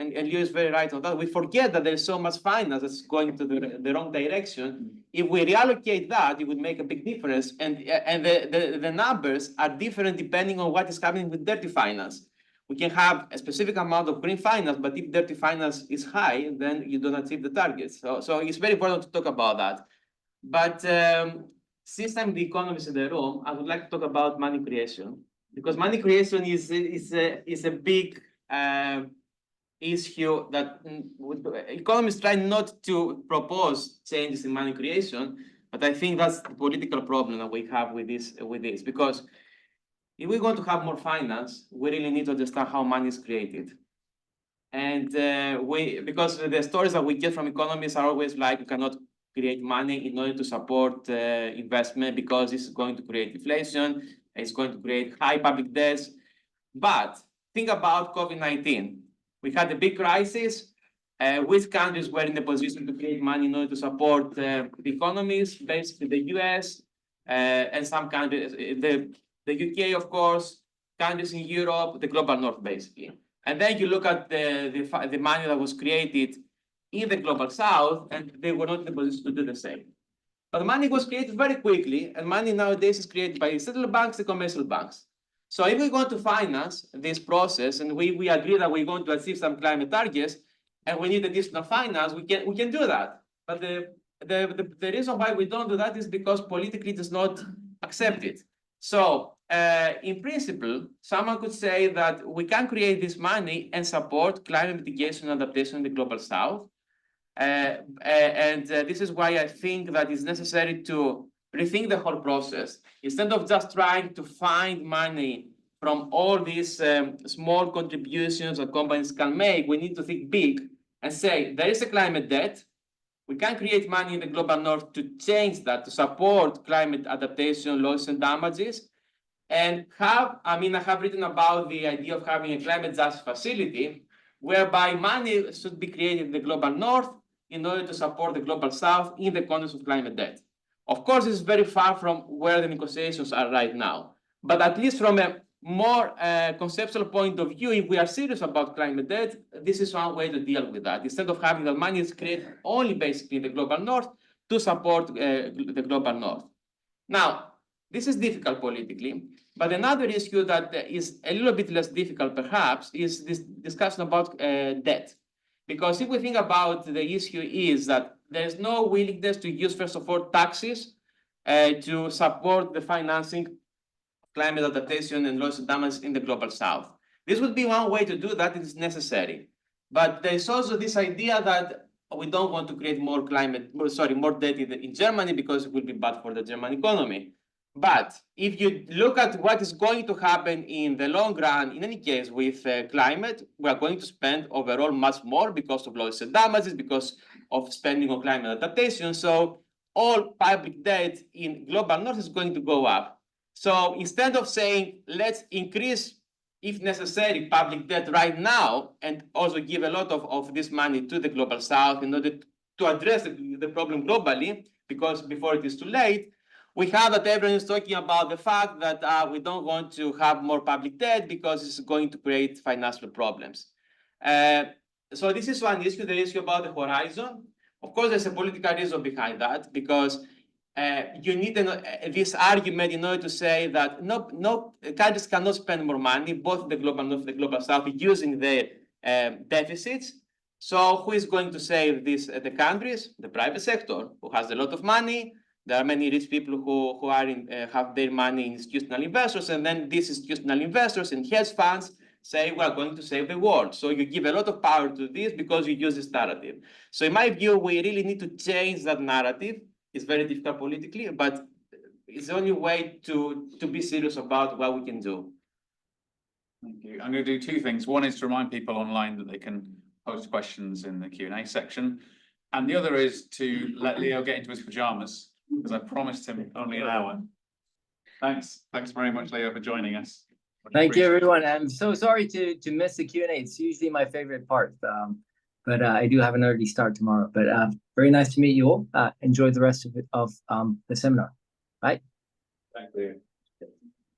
and Leo is very right on that, we forget that there's so much finance that's going to the wrong direction. If we reallocate that, it would make a big difference. And the numbers are different depending on what is happening with dirty finance. We can have a specific amount of green finance, but if dirty finance is high, then you don't achieve the targets. So it's very important to talk about that. But since I'm the economist in the room, I would like to talk about money creation, because money creation is a big issue that economists try not to propose changes in money creation, but I think that's the political problem that we have with this, because if we're going to have more finance, we really need to understand how money is created. And because the stories that we get from economists are always like, you cannot create money in order to support investment because this is going to create inflation, it's going to create high public debts. But think about COVID-19. We had a big crisis. Which countries were in the position to create money in order to support the economies? Basically the US and some countries, the UK, of course, countries in Europe, the global north, basically. And then you look at the money that was created in the global south, and they were not in the position to do the same. But the money was created very quickly, and money nowadays is created by central banks, the commercial banks. So if we're going to finance this process, and we agree that we're going to achieve some climate targets, and we need additional finance, we can do that. But the reason why we don't do that is because politically it is not accepted. So in principle, someone could say that we can create this money and support climate mitigation and adaptation in the global south. This is why I think that it's necessary to rethink the whole process. Instead of just trying to find money from all these small contributions that companies can make, we need to think big and say, there is a climate debt. We can create money in the global north to change that, to support climate adaptation, loss and damages. And I have written about the idea of having a climate justice facility whereby money should be created in the global north in order to support the global south in the context of climate debt. Of course, this is very far from where the negotiations are right now. But at least from a more conceptual point of view, if we are serious about climate debt, this is one way to deal with that. Instead of having the money is created only basically in the global north to support the global north. Now, this is difficult politically. But another issue that is a little bit less difficult, perhaps, is this discussion about debt. Because if we think about the issue is that there's no willingness to use, first of all, taxes to support the financing of climate adaptation and loss of damage in the global south. This would be one way to do that. It is necessary. But there's also this idea that we don't want to create more more debt in Germany because it will be bad for the German economy. But if you look at what is going to happen in the long run, in any case, with climate, we are going to spend overall much more because of loss and damages, because of spending on climate adaptation. So all public debt in global north is going to go up. So instead of saying, let's increase, if necessary, public debt right now, and also give a lot of this money to the global south in order to address the problem globally, because before it is too late, we have that everyone is talking about the fact that we don't want to have more public debt because it's going to create financial problems. So this is one issue, the issue about the horizon. Of course, there's a political reason behind that, because you need this argument in order to say that no countries cannot spend more money, both the global north and the global south, using their deficits. So who is going to save this? The countries, the private sector, who has a lot of money. There are many rich people who are have their money in institutional investors, and then these institutional investors and hedge funds say we are going to save the world. So you give a lot of power to this because you use this narrative. So in my view, we really need to change that narrative. It's very difficult politically, but it's the only way to be serious about what we can do. Thank you. I'm going to do two things. One is to remind people online that they can post questions in the Q&A section. And the other is to let Leo get into his pajamas, because I promised him only an hour. Thanks very much, Leo, for joining us. Thank you, everyone. I'm so sorry to miss the Q&A. It's usually my favorite part, but I do have an early start tomorrow. But very nice to meet you all. Enjoy the rest of the seminar. Bye. Thank you.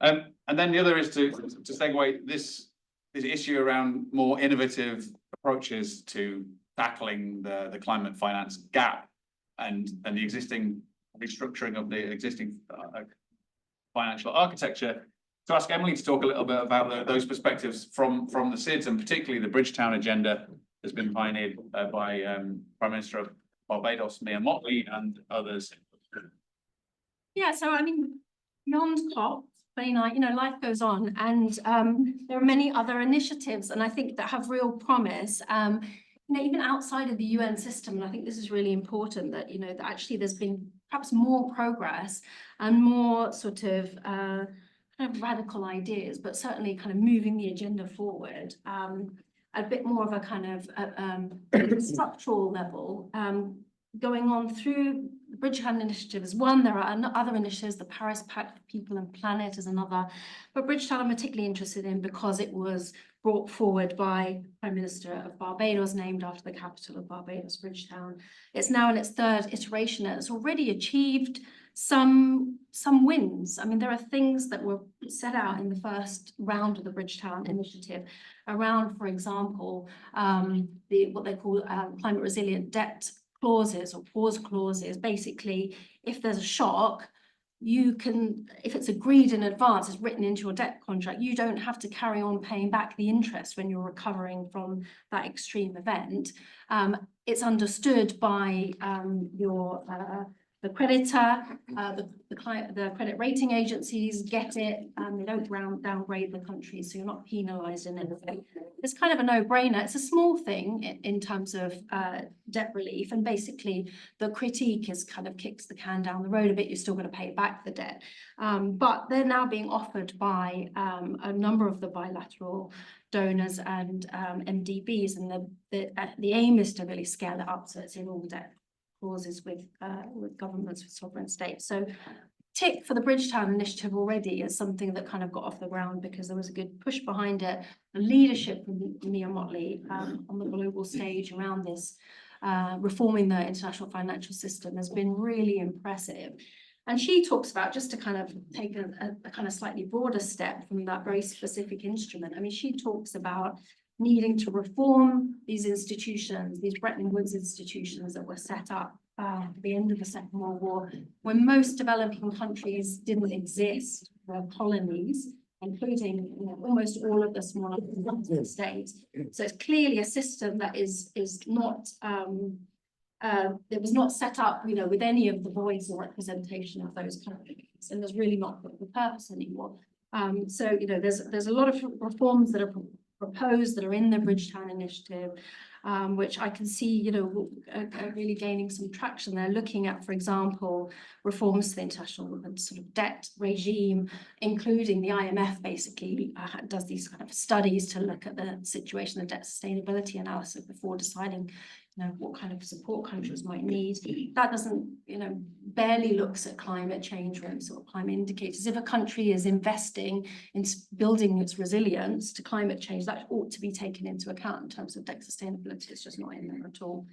And then the other is to segue this issue around more innovative approaches to tackling the climate finance gap and the existing restructuring of the existing financial architecture, to ask Emily to talk a little bit about those perspectives from the SIDS, and particularly the Bridgetown agenda has been pioneered by Prime Minister of Barbados, Mia Mottley, and others. Yeah, so I mean, beyond COP29, life goes on, and there are many other initiatives, and I think that have real promise. Even outside of the UN system, and I think this is really important that that actually there's been perhaps more progress and more sort of kind of radical ideas, but certainly kind of moving the agenda forward. A bit more of a kind of structural level going on through the Bridgetown Initiative is one. There are other initiatives, the Paris Pact for People and Planet is another, but Bridgetown I'm particularly interested in because it was brought forward by Prime Minister of Barbados, named after the capital of Barbados, Bridgetown. It's now in its third iteration and it's already achieved some wins. I mean, there are things that were set out in the first round of the Bridgetown Initiative around, for example, what they call climate resilient debt clauses or pause clauses. Basically, if there's a shock, you can, if it's agreed in advance, it's written into your debt contract, you don't have to carry on paying back the interest when you're recovering from that extreme event. It's understood by the creditor, the credit rating agencies get it, they don't downgrade the country, so you're not penalised in anything. It's kind of a no-brainer. It's a small thing in terms of debt relief, and basically the critique is kind of kicks the can down the road a bit. You're still going to pay back the debt, but they're now being offered by a number of the bilateral donors and MDBs, and the aim is to really scale it up so it's in all debt clauses with governments, with sovereign states. So tick for the Bridgetown Initiative already as something that kind of got off the ground because there was a good push behind it. The leadership from Mia Mottley on the global stage around this, reforming the international financial system has been really impressive. And she talks about, just to kind of take a kind of slightly broader step from that very specific instrument, I mean, she talks about needing to reform these institutions, these Bretton Woods institutions that were set up at the end of the Second World War, when most developing countries didn't exist. colonies, including almost all of the smaller states. So it's clearly a system that is not it was not set up, with any of the voice or representation of those countries, and there's really not the purpose anymore. So there's a lot of reforms that are proposed that are in the Bridgetown Initiative, which I can see, are really gaining some traction. They're looking at, for example, reforms to the international sort of debt regime, including the IMF basically does these kind of studies to look at the situation, the debt sustainability analysis before deciding, what kind of support countries might need. That doesn't, barely looks at climate change or sort of climate indicators. If a country is investing in building its resilience to climate change, that ought to be taken into account in terms of debt sustainability. It's just not in there at all.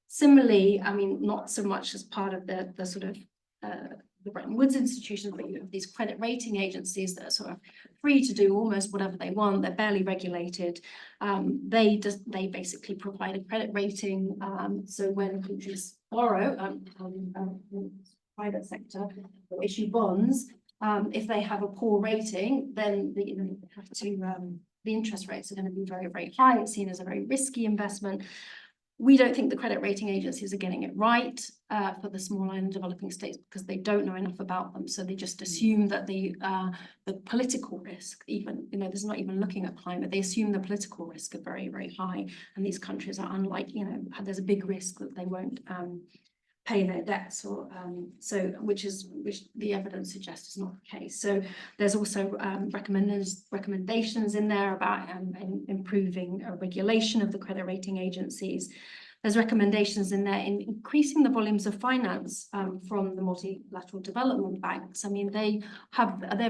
Similarly, I mean, not so much as part of the sort of the Bretton Woods institutions, but you have these credit rating agencies that are sort of free to do almost whatever they want. They're barely regulated. They basically provide a credit rating. So when countries borrow, private sector or issue bonds, if they have a poor rating, then they have to the interest rates are going to be very, very high. It's seen as a very risky investment. We don't think the credit rating agencies are getting it right for the small and developing states because they don't know enough about them. So they just assume that the political risk, even, there's not even looking at climate, they assume the political risk are very, very high. And these countries are unlike, there's a big risk that they won't pay their debts, or which the evidence suggests is not the case. So there's also recommendations in there about improving regulation of the credit rating agencies. There's recommendations in there in increasing the volumes of finance from the multilateral development banks. I mean, they're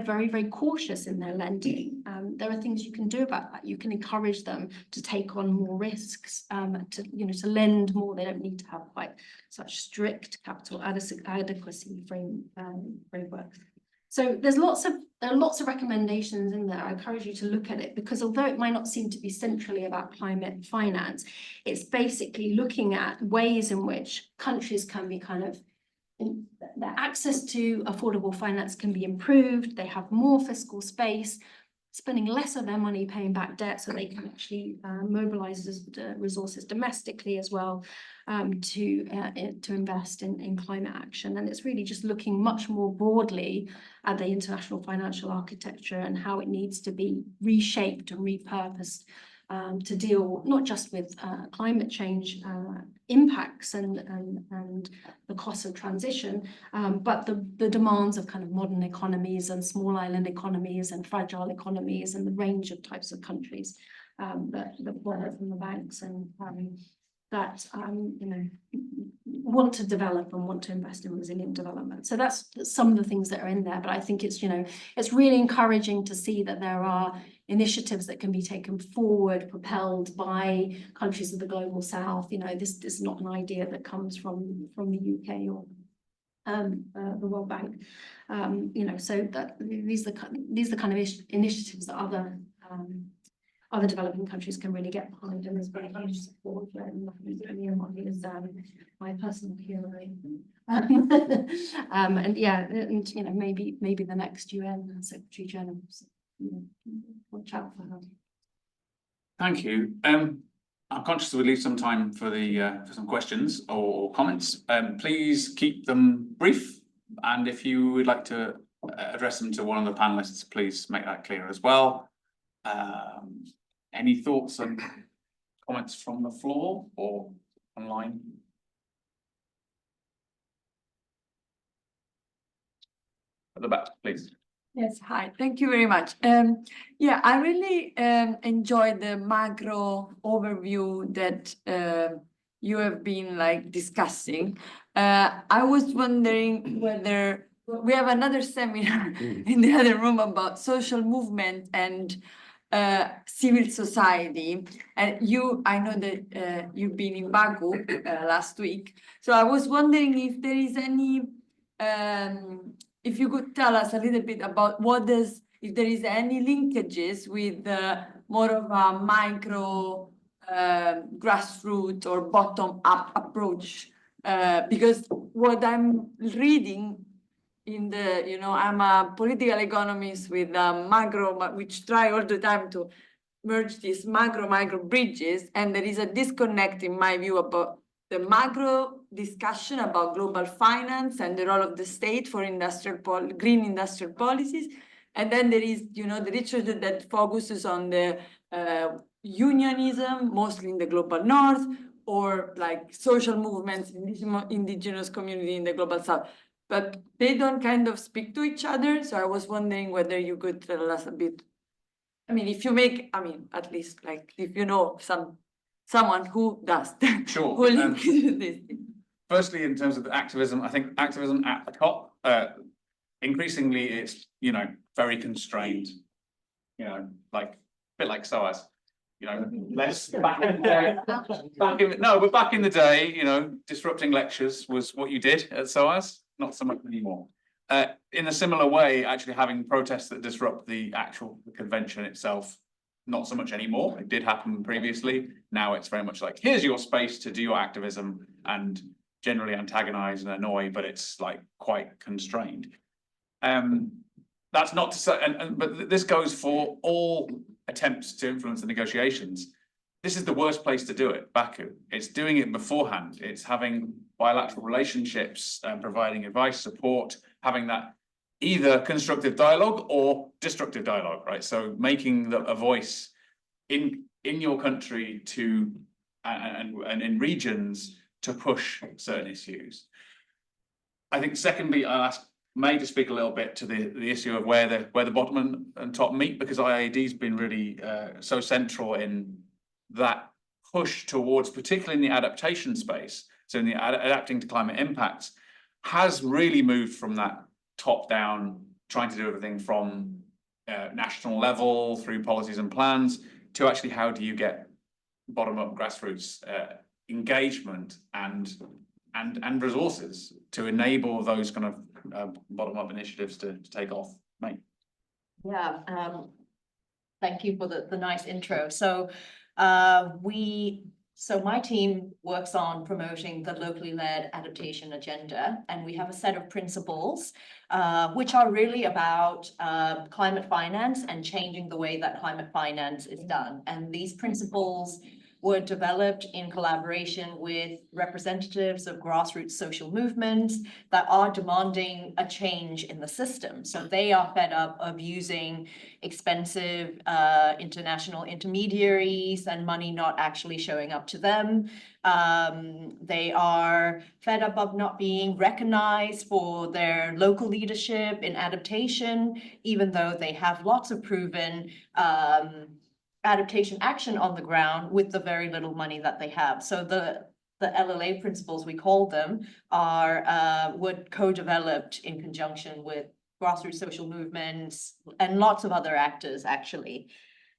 very, very cautious in their lending. There are things you can do about that. You can encourage them to take on more risks, to lend more. They don't need to have quite such strict capital adequacy frameworks. So there are lots of recommendations in there. I encourage you to look at it, because although it might not seem to be centrally about climate finance, it's basically looking at ways in which countries can be their access to affordable finance can be improved. They have more fiscal space, spending less of their money paying back debt, so they can actually mobilize resources domestically as well to invest in climate action. And it's really just looking much more broadly at the international financial architecture and how it needs to be reshaped and repurposed to deal not just with climate change impacts and the cost of transition, but the demands of kind of modern economies and small island economies and fragile economies and the range of types of countries that borrow from the banks and that want to develop and want to invest in resilient development. So that's some of the things that are in there. But I think it's it's really encouraging to see that there are initiatives that can be taken forward, propelled by countries of the global south. This is not an idea that comes from the UK or the World Bank. So that these are the kind of initiatives that other developing countries can really get behind, and there's very huge support. And is my personal hero. And yeah, and maybe the next UN Secretary General. Watch out for her. Thank you. I'm conscious that we leave some time for for some questions or comments. Please keep them brief, and if you would like to address them to one of the panelists, please make that clear as well. Any thoughts and comments from the floor or online? At the back, please. Yes, hi, thank you very much. Yeah, I really enjoyed the macro overview that you have been discussing. I was wondering whether we have another seminar in the other room about social movement and civil society, and I know that you've been in Baku last week, so I was wondering if there is any if you could tell us a little bit about if there is any linkages with more of a micro grassroots or bottom-up approach, because what I'm reading in the, I'm a political economist with macro, which try all the time to merge these micro bridges, and there is a disconnect in my view about the macro discussion about global finance and the role of the state for green industrial policies. And then there is, the literature that focuses on the unionism, mostly in the global north, or like social movements, indigenous community in the global south. But they don't kind of speak to each other. So I was wondering whether you could tell us a bit. I mean, if you make, at least like if you know someone who does, Sure. who links this. Firstly, in terms of the activism, I think activism at the COP, increasingly it's, very constrained, like a bit like SOAS, less back in the day. But back in the day, disrupting lectures was what you did at SOAS, not so much anymore. In a similar way, actually having protests that disrupt the actual convention itself, not so much anymore. It did happen previously. Now it's very much like, here's your space to do your activism and generally antagonize and annoy, but it's like quite constrained. That's not to say, but this goes for all attempts to influence the negotiations. This is the worst place to do it, Baku. It's doing it beforehand. It's having bilateral relationships, providing advice, support, having that either constructive dialogue or destructive dialogue, right? So making a voice in your country to and in regions to push certain issues. I think secondly, I'll ask May to speak a little bit to the issue of where the bottom and top meet, because IIED's been really so central in that push towards, particularly in the adaptation space, so in the adapting to climate impacts, has really moved from that top down, trying to do everything from national level through policies and plans to actually how do you get bottom up grassroots engagement and resources to enable those kind of bottom up initiatives to take off. Mate. Yeah, thank you for the nice intro. So my team works on promoting the locally led adaptation agenda, and we have a set of principles which are really about climate finance and changing the way that climate finance is done. And these principles were developed in collaboration with representatives of grassroots social movements that are demanding a change in the system. So they are fed up of using expensive international intermediaries and money not actually showing up to them. They are fed up of not being recognized for their local leadership in adaptation, even though they have lots of proven adaptation action on the ground with the very little money that they have. So the LLA principles, we call them, were co-developed in conjunction with grassroots social movements and lots of other actors, actually.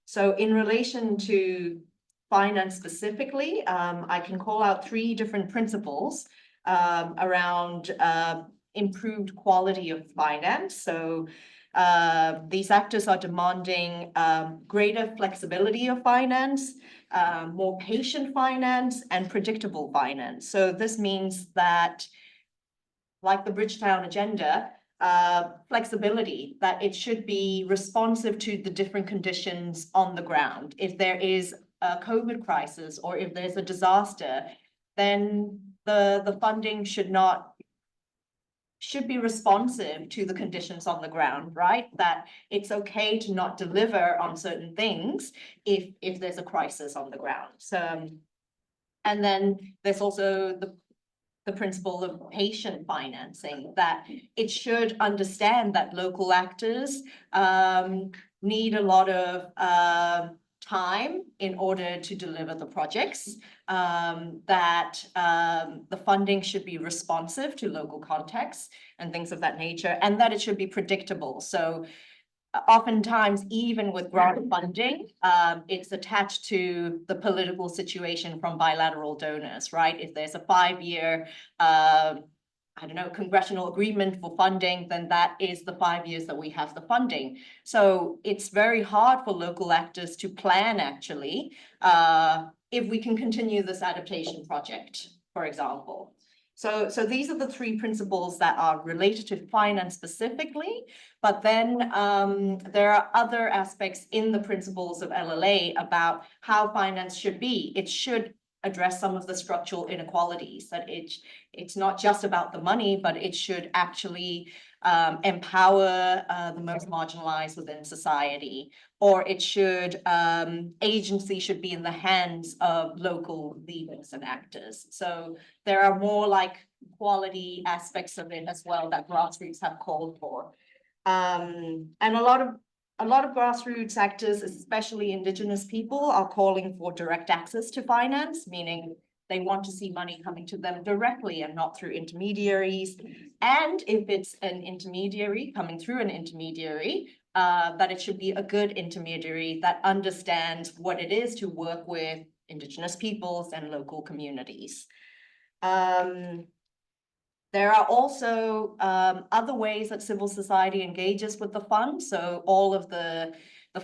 So in relation to finance specifically, I can call out 3 different principles around improved quality of finance. So these actors are demanding greater flexibility of finance, more patient finance, and predictable finance. So this means that, like the Bridgetown agenda, flexibility, that it should be responsive to the different conditions on the ground. If there is a COVID crisis or if there's a disaster, then the funding should be responsive to the conditions on the ground, right? That it's okay to not deliver on certain things if there's a crisis on the ground. So, and then there's also the principle of patient financing, that it should understand that local actors need a lot of time in order to deliver the projects, that the funding should be responsive to local contexts and things of that nature, and that it should be predictable. So oftentimes, even with grant funding, it's attached to the political situation from bilateral donors, right? If there's a 5-year congressional agreement for funding, then that is the 5 years that we have the funding. So it's very hard for local actors to plan, actually, if we can continue this adaptation project, for example. So these are the three principles that are related to finance specifically, but then there are other aspects in the principles of LLA about how finance should be. It should address some of the structural inequalities, that it's not just about the money, but it should actually empower the most marginalized within society, or it should, agency should be in the hands of local leaders and actors. So there are more like quality aspects of it as well that grassroots have called for. And a lot of grassroots actors, especially Indigenous people, are calling for direct access to finance, meaning they want to see money coming to them directly and not through intermediaries. And if it's an intermediary coming through an intermediary, that it should be a good intermediary that understands what it is to work with Indigenous peoples and local communities. There are also other ways that civil society engages with the fund. So all of the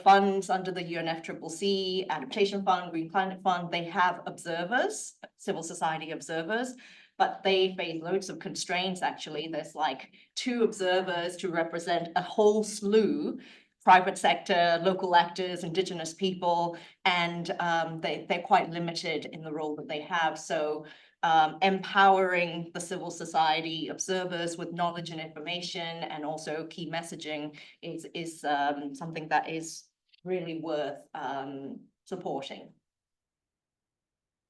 funds under the UNFCCC, Adaptation Fund, Green Climate Fund, they have observers, civil society observers, but they face loads of constraints actually. There's like 2 observers to represent a whole slew, private sector, local actors, Indigenous people, and they're quite limited in the role that they have. So empowering the civil society observers with knowledge and information and also key messaging is something that is really worth supporting.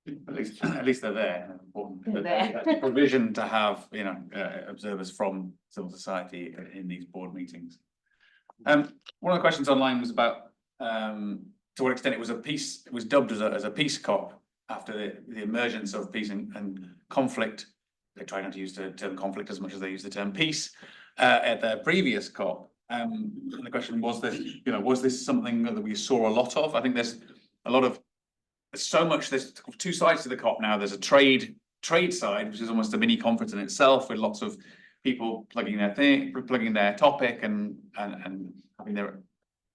At least they're there. Important. They're But there. provision to have, you know, observers from civil society in these board meetings. One of the questions online was about to what extent it was a peace. It was dubbed as a peace COP after the emergence of peace and conflict. They try not to use the term conflict as much as they use the term peace at their previous COP. And the question was this, you know, was this something that we saw a lot of? I think there's so much, there's 2 sides to the COP now. There's a trade side, which is almost a mini conference in itself, with lots of people plugging their topic and having their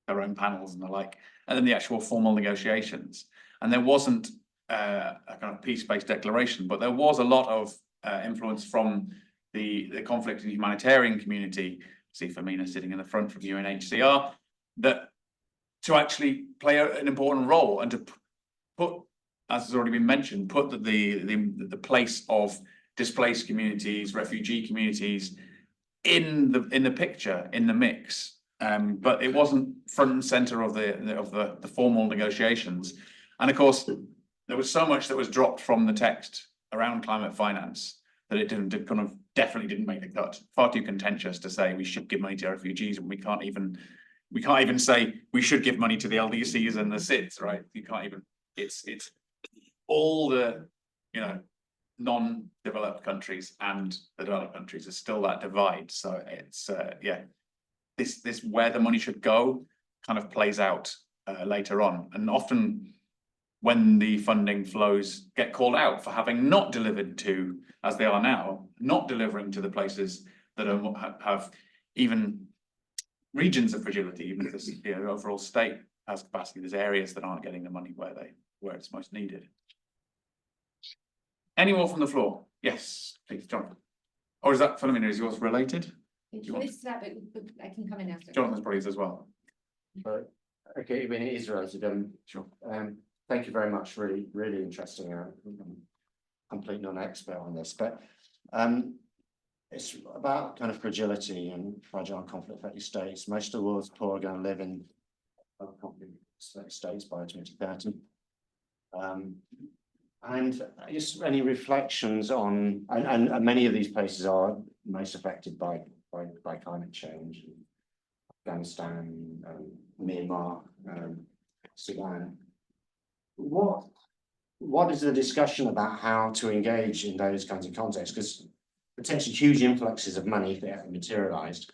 own panels and the like, and then the actual formal negotiations. And there wasn't a kind of peace-based declaration, but there was a lot of influence from the conflict and humanitarian community. See Femina sitting in the front from UNHCR, that to actually play an important role and to put, as has already been mentioned, put the place of displaced communities, refugee communities in the picture, in the mix. But it wasn't front and center of the formal negotiations. And of course, there was so much that was dropped from the text around climate finance that it definitely didn't make the cut. Far too contentious to say we should give money to refugees, and we can't even say we should give money to the LDCs and the SIDS, right? You can't even. It's all the, you know, non-developed countries and the developed countries. Is still that divide. So it's yeah, this where the money should go kind of plays out later on, and often when the funding flows get called out for having not delivered to, as they are now, not delivering to the places that have even regions of fragility, even if the overall state has capacity. There's areas that aren't getting the money where it's most needed. Any more from the floor? Yes, please, Jonathan. Or is that, Philomena, is yours related? It's that, but I can come in after. Jonathan's probably is as well. Okay, when it is related, Sure. Thank you very much. Really, really interesting. I'm completely non-expert on this, but it's about kind of fragility and fragile conflict-affected states. Most of the world's poor are going to live in conflict states by 2030. And just any reflections on, and many of these places are most affected by climate change. Afghanistan, Myanmar, Sudan. What is the discussion about how to engage in those kinds of contexts? Because potentially huge influxes of money, if they haven't materialized,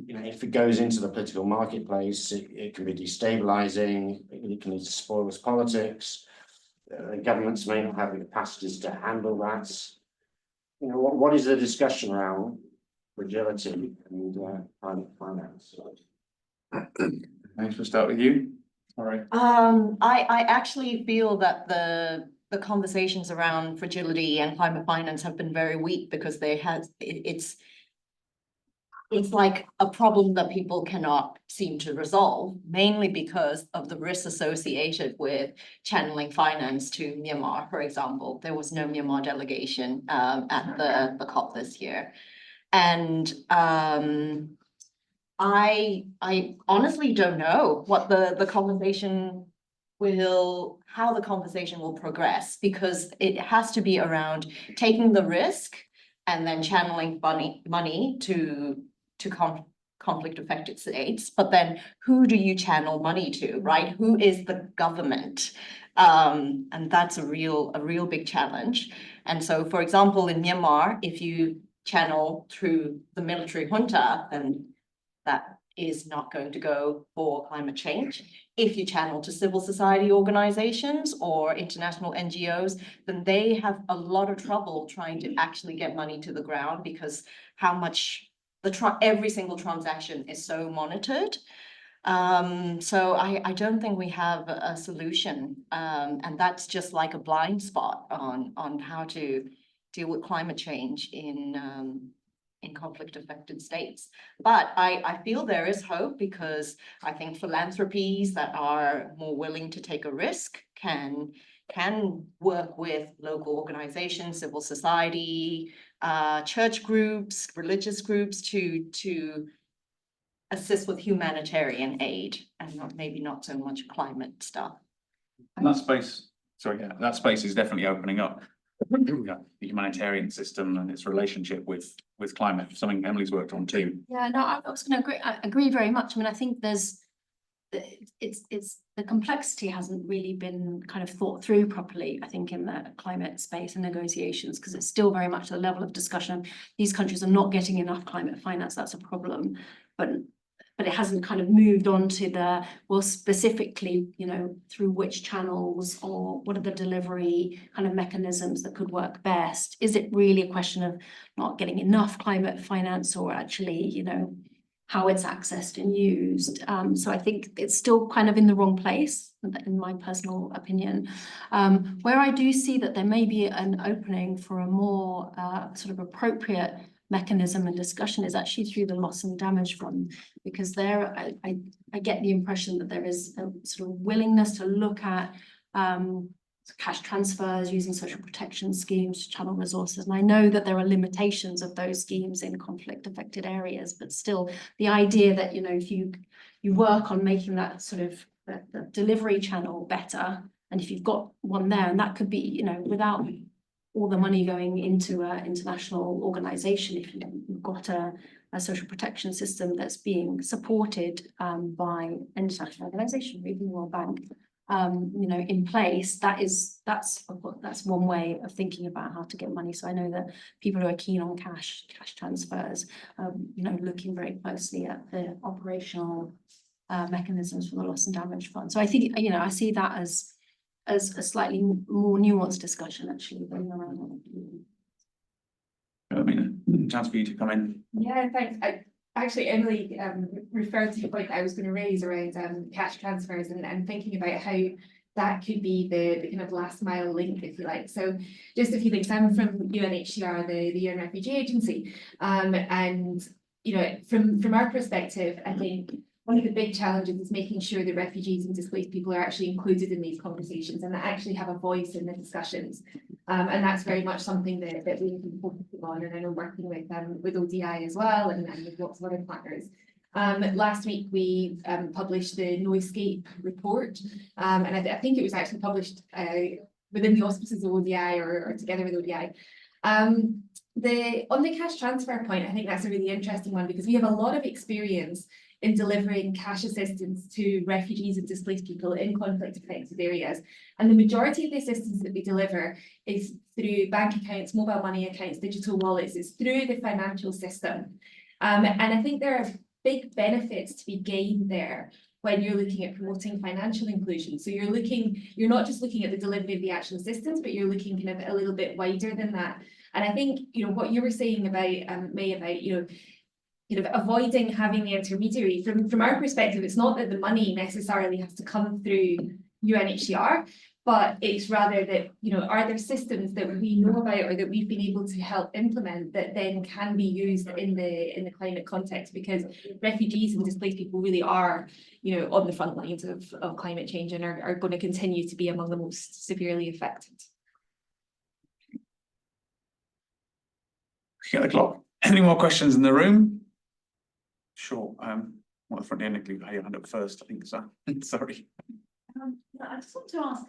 you know, if it goes into the political marketplace, it can be destabilizing. It can lead to spoils politics. Governments may not have the capacities to handle that. You know, what is the discussion around fragility and climate finance? Thanks. We'll start with you. All right. I actually feel that the the conversations around fragility and climate finance have been very weak because it's like a problem that people cannot seem to resolve, mainly because of the risks associated with channeling finance to Myanmar, for example. There was no Myanmar delegation at the COP this year. And I honestly don't know what the conversation how the conversation will progress, because it has to be around taking the risk and then channeling money to conflict affected states. But then who do you channel money to, right? Who is the government? And that's a real big challenge. And so, for example, in Myanmar, if you channel through the military junta, then that is not going to go for climate change. If you channel to civil society organizations or international NGOs, then they have a lot of trouble trying to actually get money to the ground, because how much every single transaction is so monitored. So I don't think we have a solution. And that's just like a blind spot on how to deal with climate change in conflict affected states. But I feel there is hope, because I think philanthropies that are more willing to take a risk can work with local organizations, civil society, church groups, religious groups to assist with humanitarian aid and maybe not so much climate stuff. And that space, that space is definitely opening up. The humanitarian system and its relationship with climate, something Emily's worked on too. Yeah, no, I was going to agree. I agree very much. I mean, I think it's the complexity hasn't really been kind of thought through properly, I think, in the climate space and negotiations, because it's still very much the level of discussion. These countries are not getting enough climate finance. That's a problem, but it hasn't kind of moved on to well, specifically, through which channels or what are the delivery kind of mechanisms that could work best. Is it really a question of not getting enough climate finance, or actually, how it's accessed and used? So I think it's still kind of in the wrong place, in my personal opinion. Where I do see that there may be an opening for a more sort of appropriate mechanism and discussion is actually through the loss and damage fund, because there I get the impression that there is a sort of willingness to look at cash transfers using social protection schemes to channel resources. And I know that there are limitations of those schemes in conflict affected areas, but still the idea that, if you work on making that sort of the delivery channel better, and if you've got one there, and that could be, without all the money going into an international organization, if you've got a social protection system that's being supported by an international organization, or even World Bank, in place, that's one way of thinking about how to get money. So I know that people who are keen on cash transfers, looking very closely at the operational mechanisms for the loss and damage fund. So I think, I see that as a slightly more nuanced discussion, actually, than around. I mean, chance for you to come in. Yeah, thanks. Actually, Emily referred to the point I was going to raise around cash transfers and thinking about how that could be the kind of last mile link, if you like. So just a few things. I'm from UNHCR, the UN Refugee Agency, and from our perspective, I think one of the big challenges is making sure that refugees and displaced people are actually included in these conversations and that actually have a voice in the discussions. And that's very much something that we've been focusing on, and I know working with ODI as well, and with lots of other partners. Last week we published the No Escape report, and I think it was actually published within the auspices of ODI or together with ODI. On the cash transfer point, I think that's a really interesting one, because we have a lot of experience in delivering cash assistance to refugees and displaced people in conflict affected areas. And the majority of the assistance that we deliver is through bank accounts, mobile money accounts, digital wallets. It's through the financial system. And I think there are big benefits to be gained there when you're looking at promoting financial inclusion. So you're not just looking at the delivery of the actual assistance, but you're looking kind of a little bit wider than that. And I think, what you were saying about, May, about, avoiding having the intermediary, from our perspective, it's not that the money necessarily has to come through UNHCR, But it's rather that, are there systems that we know about or that we've been able to help implement that then can be used in the climate context? Because refugees and displaced people really are, on the front lines of climate change and are going to continue to be among the most severely affected. Look at the clock. Any more questions in the room? Sure. Well, the front end, Nick, you had your hand up first, I think so. Sorry. I just want to ask,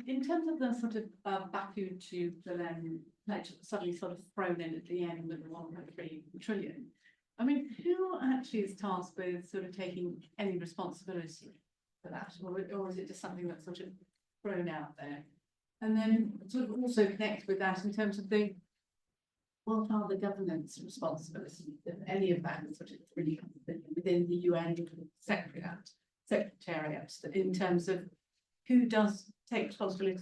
in terms of the sort of Baku to Berlin pledge suddenly sort of thrown in at the end with the 1.3 trillion. I mean, who actually is tasked with sort of taking any responsibility for that, or is it just something that's sort of thrown out there? And then sort of also connect with that in terms of what are the government's responsibility if any of that is sort of really within the UN secretariat in terms of who does take responsibility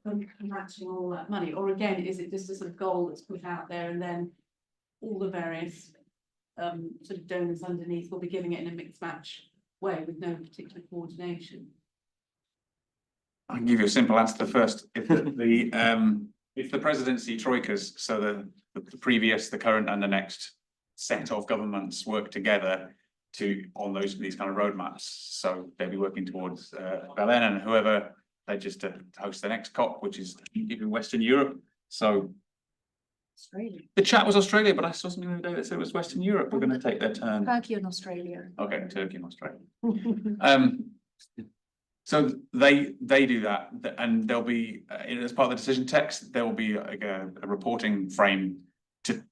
for matching all that money, or again, is it just a sort of goal that's put out there and then all the various sort of donors underneath will be giving it in a mixed match way with no particular coordination? I can give you a simple answer to the first. If the presidency troikas, so the previous, the current, and the next set of governments work together on these kind of roadmaps. So they'll be working towards Berlin and whoever pledges to host the next COP, which is in Western Europe. So Australia. the chat was Australia, but I saw something the other day that said it was Western Europe. We're going to take their turn. Turkey and Australia. Okay, Turkey and Australia. So they do that, and there'll be as part of the decision text, there will be like a reporting frame to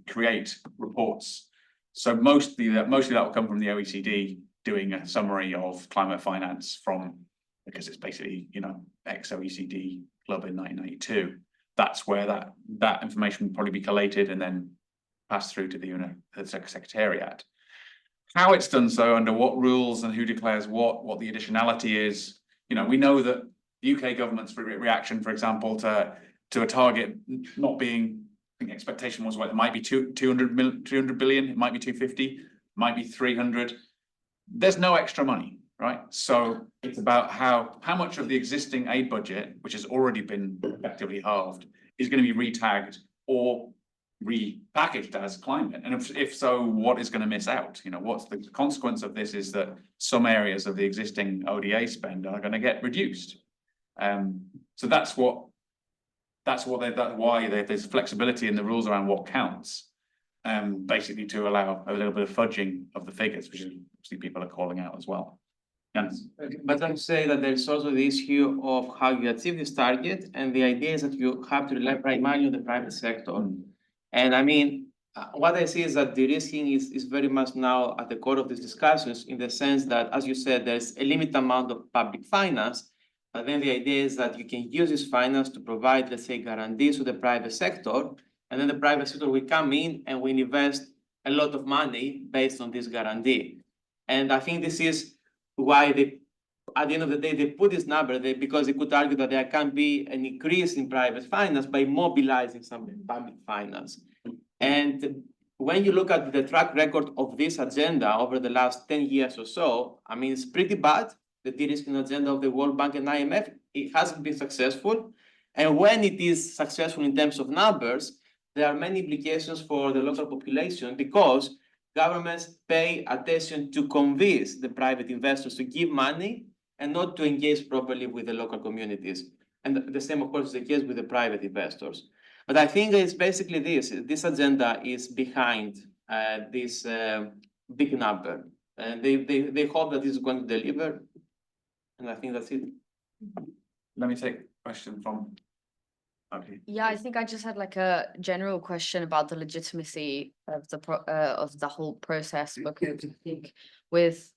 create reports. So mostly that will come from the OECD doing a summary of climate finance because it's basically, ex-OECD club in 1992. That's where that information will probably be collated and then passed through to the Secretariat. How it's done so, under what rules and who declares what the additionality is. We know that the UK government's reaction, for example, to a target not being, I think expectation was, it might be 200 billion, it might be 250, it might be 300. There's no extra money, right? So it's about how much of the existing aid budget, which has already been effectively halved, is going to be retagged or repackaged as climate. And if so, what is going to miss out? What's the consequence of this is that some areas of the existing ODA spend are going to get reduced. So that's why there's flexibility in the rules around what counts, basically to allow a little bit of fudging of the figures, which obviously people are calling out as well. Yes. But I would say that there's also the issue of how you achieve this target, and the idea is that you have to rely primarily on the private sector. And I mean, what I see is that de-risking is very much now at the core of these discussions, in the sense that, as you said, there's a limited amount of public finance. But then the idea is that you can use this finance to provide, let's say, guarantees to the private sector, and then the private sector will come in and will invest a lot of money based on this guarantee. And I think this is why at the end of the day, they put this number there, because they could argue that there can be an increase in private finance by mobilizing some public finance. And when you look at the track record of this agenda over the last 10 years or so, I mean, it's pretty bad. The de-risking agenda of the World Bank and IMF, it hasn't been successful. And when it is successful in terms of numbers, there are many implications for the local population, because governments pay attention to convince the private investors to give money and not to engage properly with the local communities. And the same, of course, is the case with the private investors. But I think it's basically this agenda is behind this big number. And they hope that this is going to deliver. And I think that's it. Let me take a question from. Okay. Yeah, I think I just had like a general question about the legitimacy of the whole process, because I think with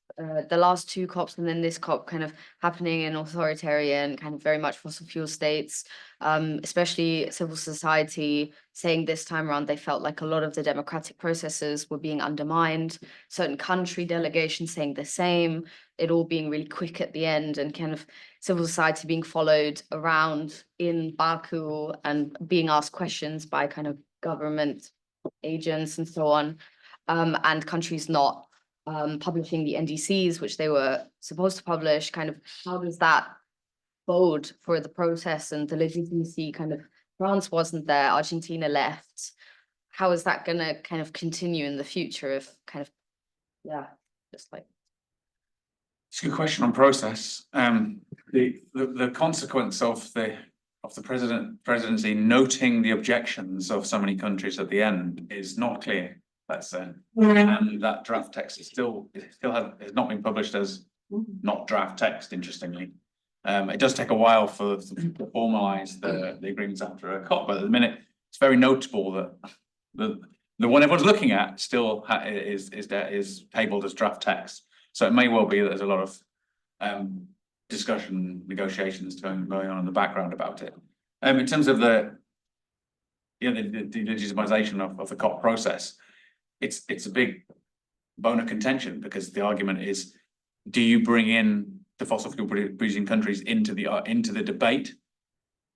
the last two COPs and then this COP kind of happening in authoritarian, kind of very much fossil fuel states, especially civil society saying this time around they felt like a lot of the democratic processes were being undermined, certain country delegations saying the same, it all being really quick at the end, and kind of civil society being followed around in Baku and being asked questions by kind of government agents and so on, and countries not publishing the NDCs, which they were supposed to publish. Kind of how does that bold for the process and the legitimacy kind of, France wasn't there, Argentina left. How is that gonna kind of continue in the future if kind of, yeah, just like. It's a good question on process. The consequence of the presidency noting the objections of so many countries at the end is not clear. That's and that draft text is has not been published as not draft text, interestingly. It does take a while to formalize the agreements after a COP, but at the minute it's very notable that the one everyone's looking at still is tabled as draft text. So it may well be that there's a lot of discussion, negotiations going on in the background about it. In terms of the legitimization of the COP process, it's a big bone of contention, because the argument is, do you bring in the fossil fuel producing countries into the debate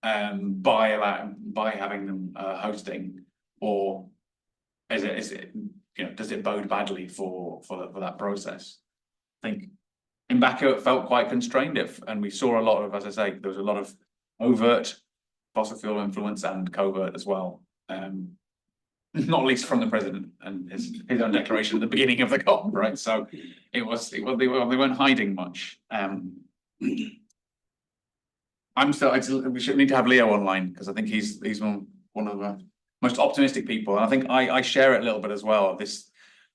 by having them hosting, or is it does it bode badly for that process? I think in Baku it felt quite constrained, and we saw a lot of, as I say, there was a lot of overt fossil fuel influence and covert as well. Not least from the president and his own declaration at the beginning of the COP, right? So they weren't hiding much. We should need to have Leo online, because I think he's one of the most optimistic people, and I think I share it a little bit as well.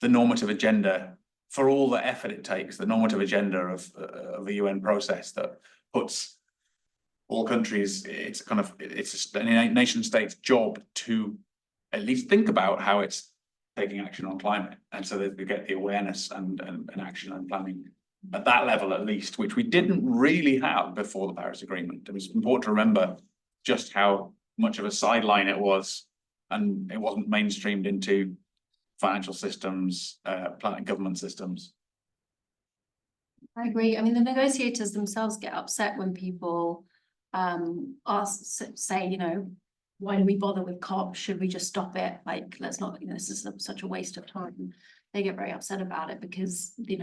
The normative agenda, for all the effort it takes, the normative agenda of the UN process that puts all countries, it's a nation state's job to at least think about how it's taking action on climate, and so that we get the awareness and action and planning at that level at least, which we didn't really have before the Paris Agreement. It was important to remember just how much of a sideline it was, and it wasn't mainstreamed into financial systems, planning government systems. I agree. I mean, the negotiators themselves get upset when people say, why do we bother with COP? Should we just stop it? Like, let's not, this is such a waste of time. They get very upset about it because, they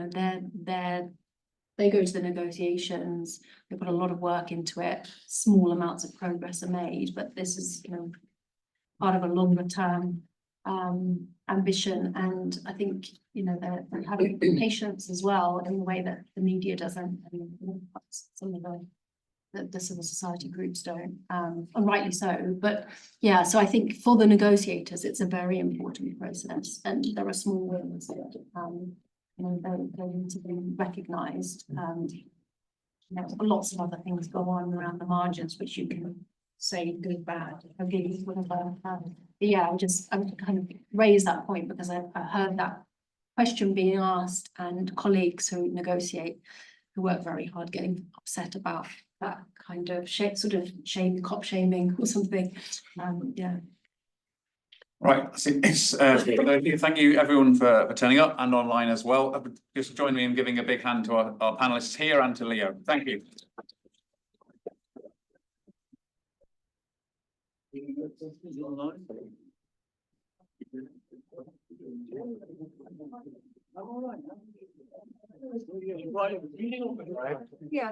go to the negotiations, they put a lot of work into it, small amounts of progress are made, but this is, part of a longer term ambition. And I think, they're having patience as well in the way that the media doesn't, and some of the civil society groups don't, and rightly so. But yeah, so I think for the negotiators, it's a very important process, and there are small wins that they need to be recognised. Lots of other things go on around the margins, which you can say good, bad, okay, whatever. Yeah, I'm kind of raise that point because I heard that question being asked, and colleagues who negotiate, who work very hard, getting upset about that kind of COP shaming or something. Yeah. Right, thank you everyone for turning up and online as well. Just join me in giving a big hand to our panelists here and to Leo. Thank you. Yeah,